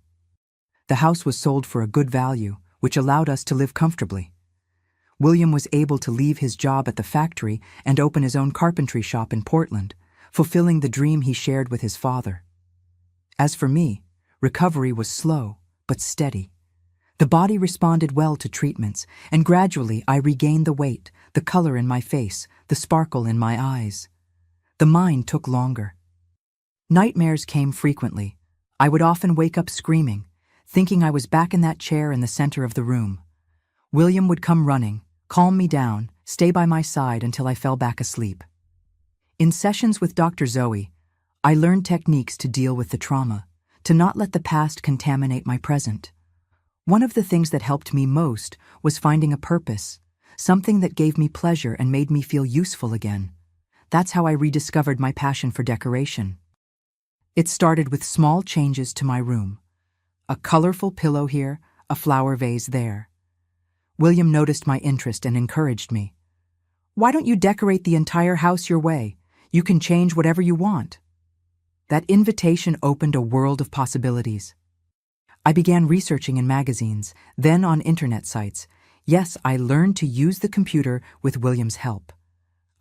The house was sold for a good value, which allowed us to live comfortably. William was able to leave his job at the factory and open his own carpentry shop in Portland, fulfilling the dream he shared with his father. As for me, recovery was slow but steady. The body responded well to treatments, and gradually I regained the weight, the color in my face, the sparkle in my eyes. The mind took longer. Nightmares came frequently. I would often wake up screaming, thinking I was back in that chair in the center of the room. William would come running, calm me down, stay by my side until I fell back asleep. In sessions with Dr. Zoe, I learned techniques to deal with the trauma, to not let the past contaminate my present. One of the things that helped me most was finding a purpose, something that gave me pleasure and made me feel useful again. That's how I rediscovered my passion for decoration. It started with small changes to my room. A colorful pillow here, a flower vase there. William noticed my interest and encouraged me. "Why don't you decorate the entire house your way? You can change whatever you want." That invitation opened a world of possibilities. I began researching in magazines, then on internet sites. Yes, I learned to use the computer with William's help.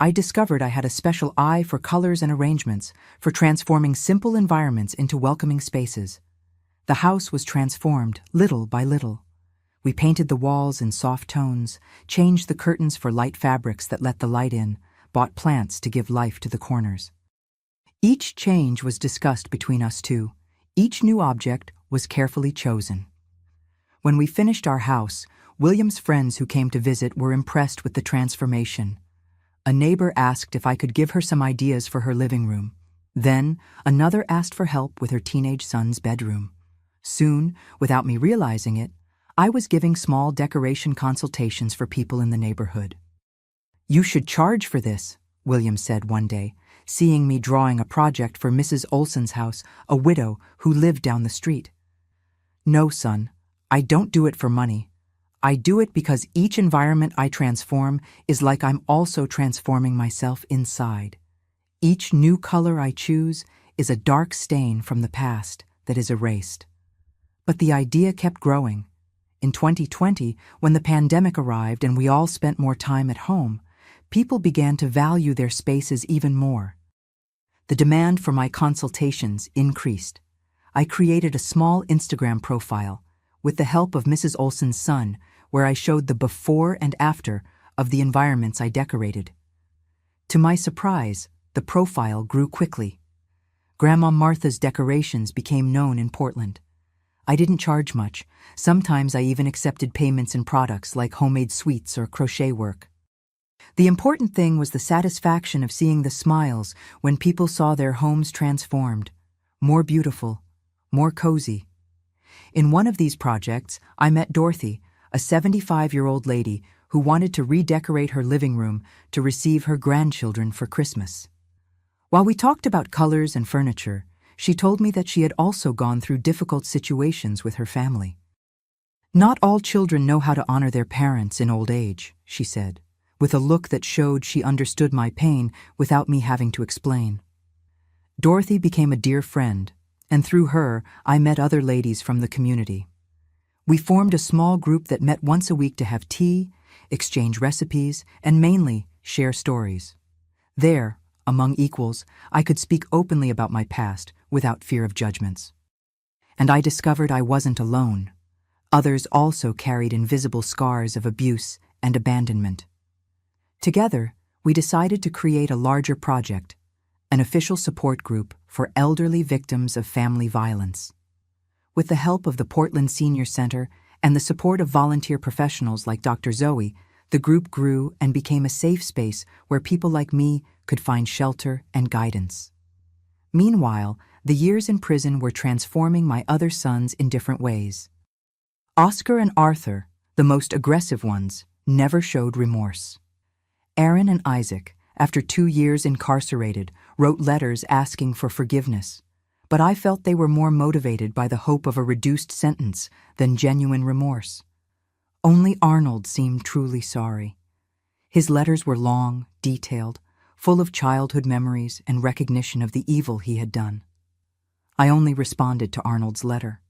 I discovered I had a special eye for colors and arrangements, for transforming simple environments into welcoming spaces. The house was transformed little by little. We painted the walls in soft tones, changed the curtains for light fabrics that let the light in, bought plants to give life to the corners. Each change was discussed between us two. Each new object was carefully chosen. When we finished our house, William's friends who came to visit were impressed with the transformation. A neighbor asked if I could give her some ideas for her living room. Then, another asked for help with her teenage son's bedroom. Soon, without me realizing it, I was giving small decoration consultations for people in the neighborhood. "You should charge for this," William said one day, seeing me drawing a project for Mrs. Olson's house, a widow who lived down the street. "No, son, I don't do it for money. I do it because each environment I transform is like I'm also transforming myself inside. Each new color I choose is a dark stain from the past that is erased." But the idea kept growing. In 2020, when the pandemic arrived and we all spent more time at home, people began to value their spaces even more. The demand for my consultations increased. I created a small Instagram profile with the help of Mrs. Olson's son, where I showed the before and after of the environments I decorated. To my surprise, the profile grew quickly. Grandma Martha's decorations became known in Portland. I didn't charge much. Sometimes I even accepted payments in products like homemade sweets or crochet work. The important thing was the satisfaction of seeing the smiles when people saw their homes transformed, more beautiful, more cozy. In one of these projects, I met Dorothy, a 75-year-old lady who wanted to redecorate her living room to receive her grandchildren for Christmas. While we talked about colors and furniture, she told me that she had also gone through difficult situations with her family. "Not all children know how to honor their parents in old age," she said, with a look that showed she understood my pain without me having to explain. Dorothy became a dear friend, and through her, I met other ladies from the community. We formed a small group that met once a week to have tea, exchange recipes, and mainly share stories. There, among equals, I could speak openly about my past without fear of judgments. And I discovered I wasn't alone. Others also carried invisible scars of abuse and abandonment. Together, we decided to create a larger project, an official support group for elderly victims of family violence. With the help of the Portland Senior Center and the support of volunteer professionals like Dr. Zoe, the group grew and became a safe space where people like me could find shelter and guidance. Meanwhile, the years in prison were transforming my other sons in different ways. Oscar and Arthur, the most aggressive ones, never showed remorse. Aaron and Isaac, after 2 years incarcerated, wrote letters asking for forgiveness, but I felt they were more motivated by the hope of a reduced sentence than genuine remorse. Only Arnold seemed truly sorry. His letters were long, detailed, full of childhood memories and recognition of the evil he had done. I only responded to Arnold's letter.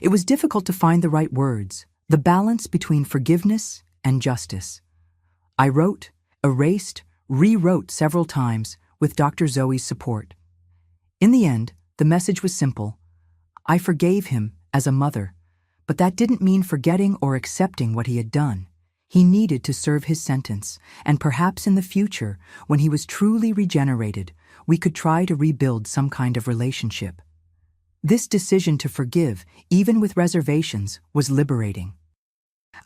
It was difficult to find the right words. The balance between forgiveness and justice. I wrote, erased, rewrote several times with Dr. Zoe's support. In the end, the message was simple. I forgave him as a mother, but that didn't mean forgetting or accepting what he had done. He needed to serve his sentence, and perhaps in the future, when he was truly regenerated, we could try to rebuild some kind of relationship. This decision to forgive, even with reservations, was liberating.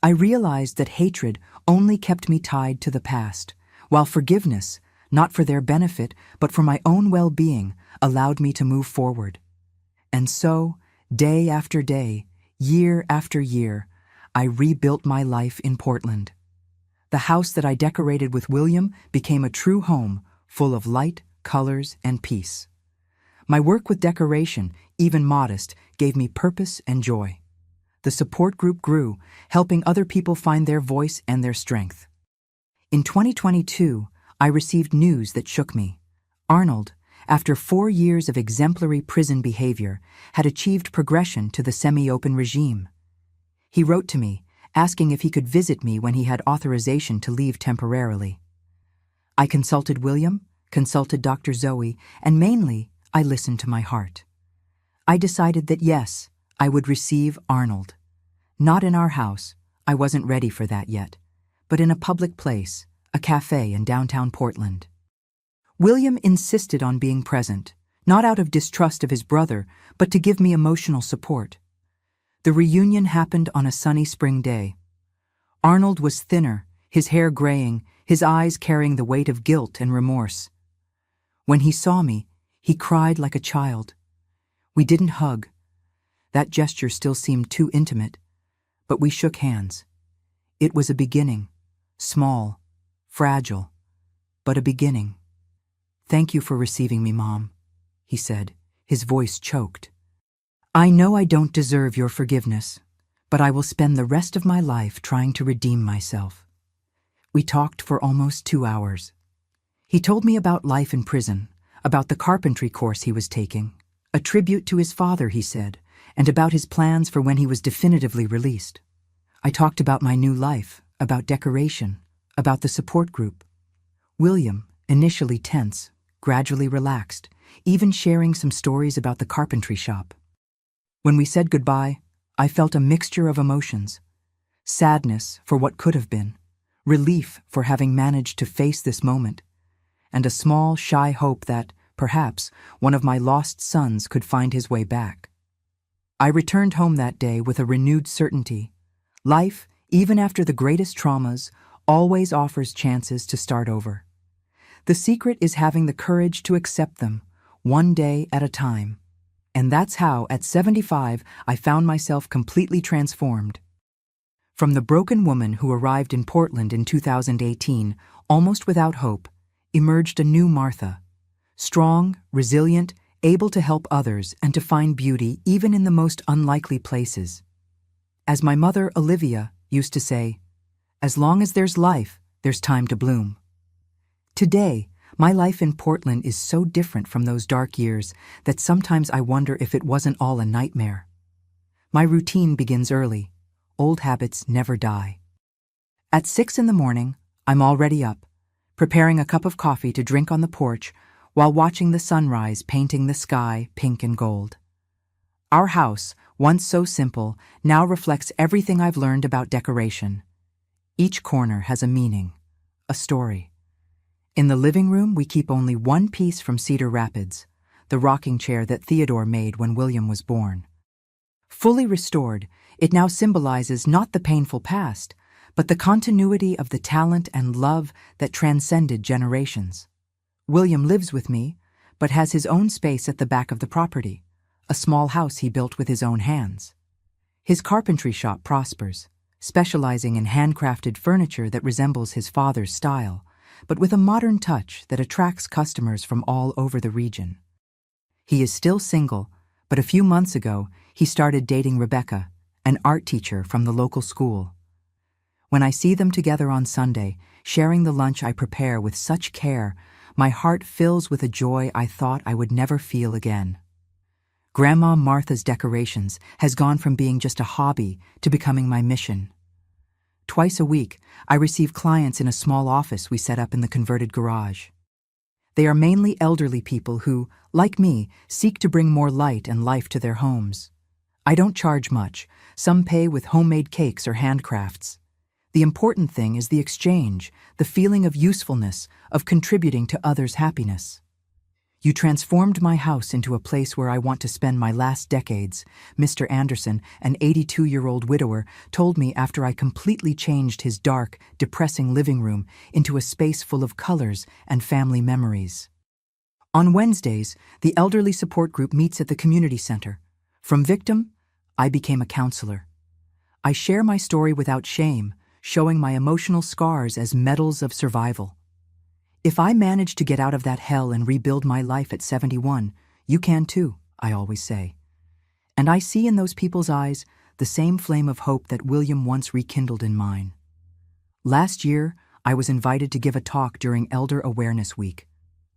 I realized that hatred only kept me tied to the past, while forgiveness, not for their benefit, but for my own well-being, allowed me to move forward. And so, day after day, year after year, I rebuilt my life in Portland. The house that I decorated with William became a true home, full of light, colors, and peace. My work with decoration, even modest, gave me purpose and joy. The support group grew, helping other people find their voice and their strength. In 2022, I received news that shook me. Arnold, after 4 years of exemplary prison behavior, had achieved progression to the semi-open regime. He wrote to me, asking if he could visit me when he had authorization to leave temporarily. I consulted William, consulted Dr. Zoe, and mainly, I listened to my heart. I decided that yes, I would receive Arnold. Not in our house, I wasn't ready for that yet, but in a public place, a cafe in downtown Portland. William insisted on being present, not out of distrust of his brother, but to give me emotional support. The reunion happened on a sunny spring day. Arnold was thinner, his hair graying, his eyes carrying the weight of guilt and remorse. When he saw me, he cried like a child. We didn't hug. That gesture still seemed too intimate, but we shook hands. It was a beginning, small, fragile, but a beginning. "Thank you for receiving me, Mom," he said, his voice choked. "I know I don't deserve your forgiveness, but I will spend the rest of my life trying to redeem myself." We talked for almost 2 hours. He told me about life in prison, about the carpentry course he was taking, a tribute to his father, he said, and about his plans for when he was definitively released. I talked about my new life, about decoration, about the support group. William, initially tense, gradually relaxed, even sharing some stories about the carpentry shop. When we said goodbye, I felt a mixture of emotions. Sadness for what could have been, relief for having managed to face this moment, and a small, shy hope that, perhaps, one of my lost sons could find his way back. I returned home that day with a renewed certainty. Life, even after the greatest traumas, always offers chances to start over. The secret is having the courage to accept them, one day at a time. And that's how, at 75, I found myself completely transformed. From the broken woman who arrived in Portland in 2018, almost without hope, emerged a new Martha. Strong, resilient, able to help others and to find beauty even in the most unlikely places. As my mother, Olivia, used to say, "As long as there's life, there's time to bloom." Today, my life in Portland is so different from those dark years that sometimes I wonder if it wasn't all a nightmare. My routine begins early. Old habits never die. At 6 in the morning, I'm already up, preparing a cup of coffee to drink on the porch while watching the sunrise painting the sky pink and gold. Our house, once so simple, now reflects everything I've learned about decoration. Each corner has a meaning, a story. In the living room, we keep only one piece from Cedar Rapids, the rocking chair that Theodore made when William was born. Fully restored, it now symbolizes not the painful past, but the continuity of the talent and love that transcended generations. William lives with me, but has his own space at the back of the property, a small house he built with his own hands. His carpentry shop prospers, specializing in handcrafted furniture that resembles his father's style, but with a modern touch that attracts customers from all over the region. He is still single, but a few months ago, he started dating Rebecca, an art teacher from the local school. When I see them together on Sunday, sharing the lunch I prepare with such care, my heart fills with a joy I thought I would never feel again. Grandma Martha's decorations has gone from being just a hobby to becoming my mission. Twice a week, I receive clients in a small office we set up in the converted garage. They are mainly elderly people who, like me, seek to bring more light and life to their homes. I don't charge much. Some pay with homemade cakes or handcrafts. The important thing is the exchange, the feeling of usefulness, of contributing to others' happiness. You transformed my house into a place where I want to spend my last decades, Mr. Anderson, an 82-year-old widower, told me after I completely changed his dark, depressing living room into a space full of colors and family memories. On Wednesdays, the elderly support group meets at the community center. From victim, I became a counselor. I share my story without shame, showing my emotional scars as medals of survival. If I manage to get out of that hell and rebuild my life at 71, you can too, I always say. And I see in those people's eyes the same flame of hope that William once rekindled in mine. Last year, I was invited to give a talk during Elder Awareness Week.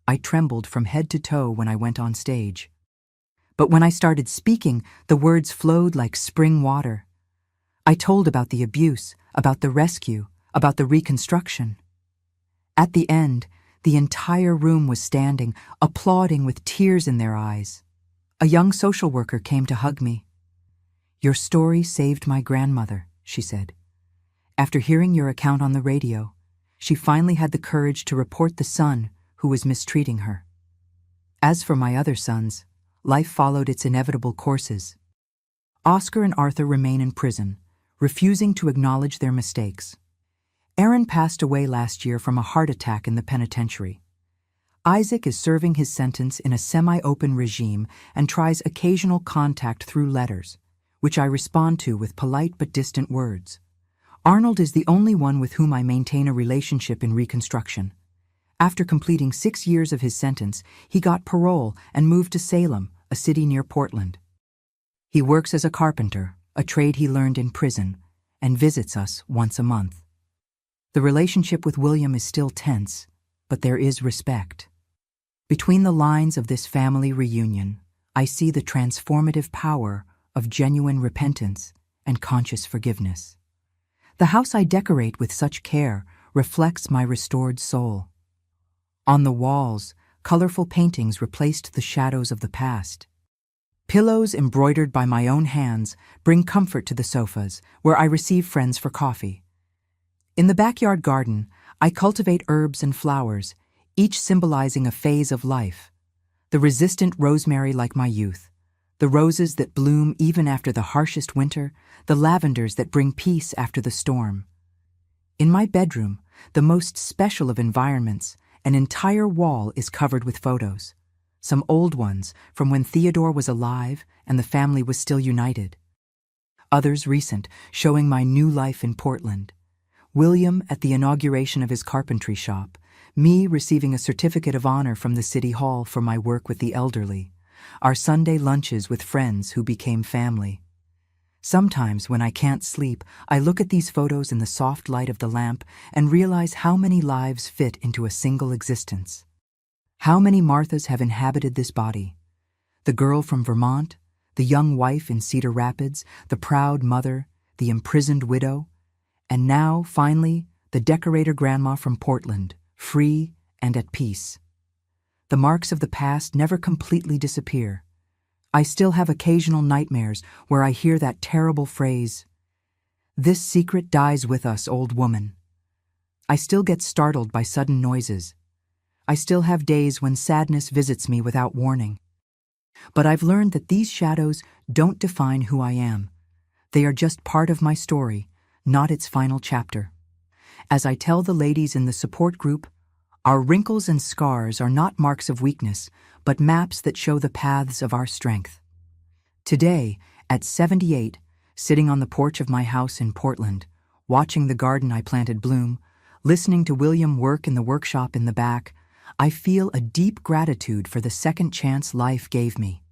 I trembled from head to toe when I went on stage. But when I started speaking, the words flowed like spring water. I told about the abuse, about the rescue, about the reconstruction. At the end, the entire room was standing, applauding with tears in their eyes. A young social worker came to hug me. "Your story saved my grandmother," she said. After hearing your account on the radio, she finally had the courage to report the son who was mistreating her. As for my other sons, life followed its inevitable courses. Oscar and Arthur remain in prison, refusing to acknowledge their mistakes. Aaron passed away last year from a heart attack in the penitentiary. Isaac is serving his sentence in a semi-open regime and tries occasional contact through letters, which I respond to with polite but distant words. Arnold is the only one with whom I maintain a relationship in reconstruction. After completing 6 years of his sentence, he got parole and moved to Salem, a city near Portland. He works as a carpenter, a trade he learned in prison, and visits us once a month. The relationship with William is still tense, but there is respect. Between the lines of this family reunion, I see the transformative power of genuine repentance and conscious forgiveness. The house I decorate with such care reflects my restored soul. On the walls, colorful paintings replaced the shadows of the past. Pillows embroidered by my own hands bring comfort to the sofas, where I receive friends for coffee. In the backyard garden, I cultivate herbs and flowers, each symbolizing a phase of life. The resistant rosemary like my youth, the roses that bloom even after the harshest winter, the lavenders that bring peace after the storm. In my bedroom, the most special of environments, an entire wall is covered with photos. Some old ones from when Theodore was alive and the family was still united. Others recent, showing my new life in Portland. William at the inauguration of his carpentry shop, me receiving a certificate of honor from the City Hall for my work with the elderly, our Sunday lunches with friends who became family. Sometimes when I can't sleep, I look at these photos in the soft light of the lamp and realize how many lives fit into a single existence. How many Marthas have inhabited this body? The girl from Vermont, the young wife in Cedar Rapids, the proud mother, the imprisoned widow, and now, finally, the decorator grandma from Portland, free and at peace. The marks of the past never completely disappear. I still have occasional nightmares where I hear that terrible phrase, "This secret dies with us, old woman." I still get startled by sudden noises. I still have days when sadness visits me without warning. But I've learned that these shadows don't define who I am. They are just part of my story, not its final chapter. As I tell the ladies in the support group, our wrinkles and scars are not marks of weakness, but maps that show the paths of our strength. Today, at 78, sitting on the porch of my house in Portland, watching the garden I planted bloom, listening to William work in the workshop in the back, I feel a deep gratitude for the second chance life gave me.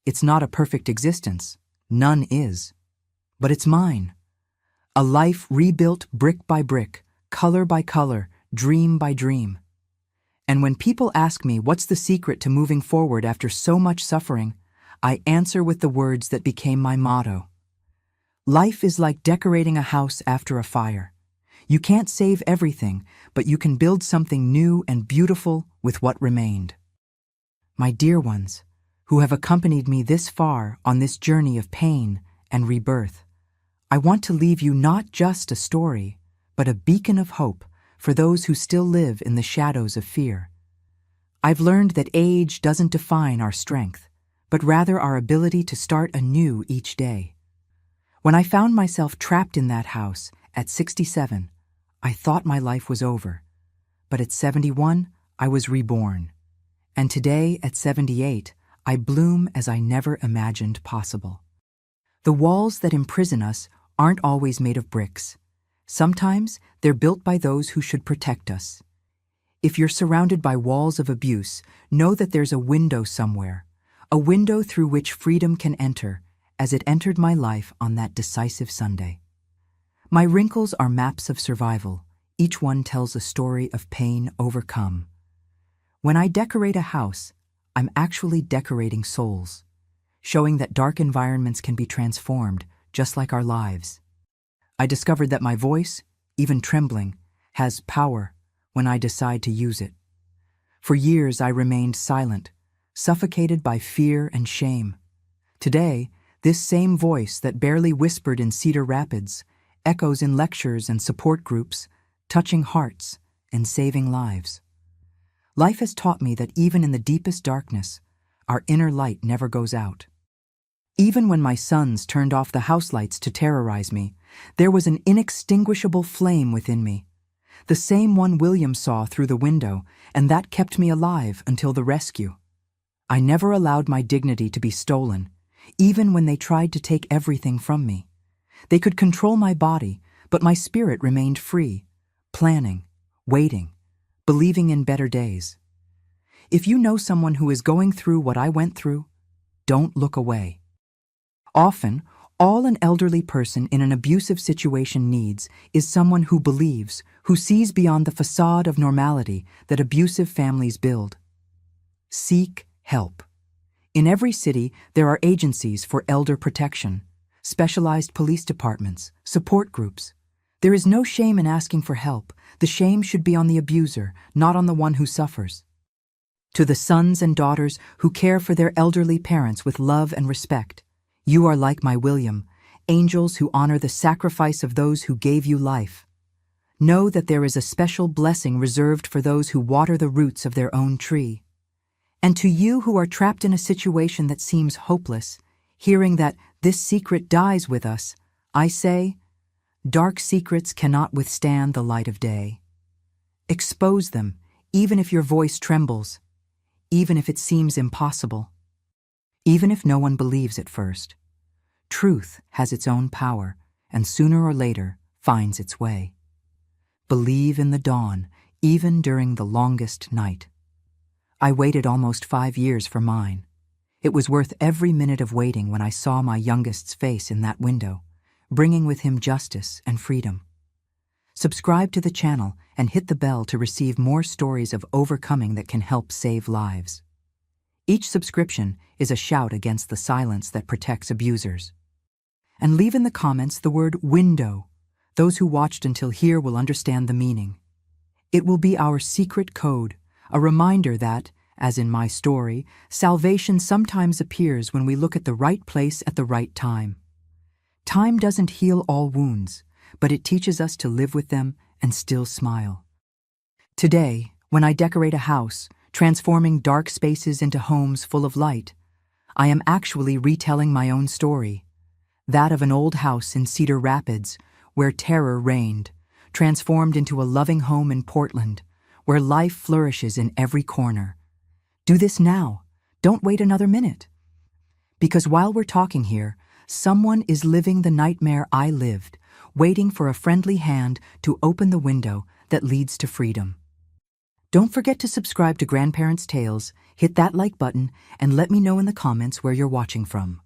It's not a perfect existence, none is, but it's mine. A life rebuilt brick by brick, color by color, dream by dream. And when people ask me what's the secret to moving forward after so much suffering, I answer with the words that became my motto. Life is like decorating a house after a fire. You can't save everything, but you can build something new and beautiful with what remained. My dear ones, who have accompanied me this far on this journey of pain and rebirth, I want to leave you not just a story, but a beacon of hope for those who still live in the shadows of fear. I've learned that age doesn't define our strength, but rather our ability to start anew each day. When I found myself trapped in that house at 67, I thought my life was over. But at 71, I was reborn. And today, at 78, I bloom as I never imagined possible. The walls that imprison us aren't always made of bricks. Sometimes they're built by those who should protect us. If you're surrounded by walls of abuse, know that there's a window somewhere, a window through which freedom can enter, as it entered my life on that decisive Sunday. My wrinkles are maps of survival. Each one tells a story of pain overcome. When I decorate a house, I'm actually decorating souls, showing that dark environments can be transformed, just like our lives. I discovered that my voice, even trembling, has power when I decide to use it. For years I remained silent, suffocated by fear and shame. Today, this same voice that barely whispered in Cedar Rapids echoes in lectures and support groups, touching hearts and saving lives. Life has taught me that even in the deepest darkness, our inner light never goes out. Even when my sons turned off the house lights to terrorize me, there was an inextinguishable flame within me, the same one William saw through the window, and that kept me alive until the rescue. I never allowed my dignity to be stolen, even when they tried to take everything from me. They could control my body, but my spirit remained free, planning, waiting, believing in better days. If you know someone who is going through what I went through, don't look away. Often, all an elderly person in an abusive situation needs is someone who believes, who sees beyond the facade of normality that abusive families build. Seek help. In every city, there are agencies for elder protection, specialized police departments, support groups. There is no shame in asking for help. The shame should be on the abuser, not on the one who suffers. To the sons and daughters who care for their elderly parents with love and respect, you are like my William, angels who honor the sacrifice of those who gave you life. Know that there is a special blessing reserved for those who water the roots of their own tree. And to you who are trapped in a situation that seems hopeless, hearing that this secret dies with us, I say, dark secrets cannot withstand the light of day. Expose them, even if your voice trembles, even if it seems impossible, even if no one believes at first. Truth has its own power, and sooner or later finds its way. Believe in the dawn, even during the longest night. I waited almost 5 years for mine. It was worth every minute of waiting when I saw my youngest's face in that window, bringing with him justice and freedom. Subscribe to the channel and hit the bell to receive more stories of overcoming that can help save lives. Each subscription is a shout against the silence that protects abusers. And leave in the comments the word window. Those who watched until here will understand the meaning. It will be our secret code, a reminder that, as in my story, salvation sometimes appears when we look at the right place at the right time. Time doesn't heal all wounds, but it teaches us to live with them and still smile. Today, when I decorate a house, transforming dark spaces into homes full of light, I am actually retelling my own story, that of an old house in Cedar Rapids where terror reigned, transformed into a loving home in Portland, where life flourishes in every corner. Do this now. Don't wait another minute. Because while we're talking here, someone is living the nightmare I lived, waiting for a friendly hand to open the window that leads to freedom. Don't forget to subscribe to Grandparents' Tales, hit that like button, and let me know in the comments where you're watching from.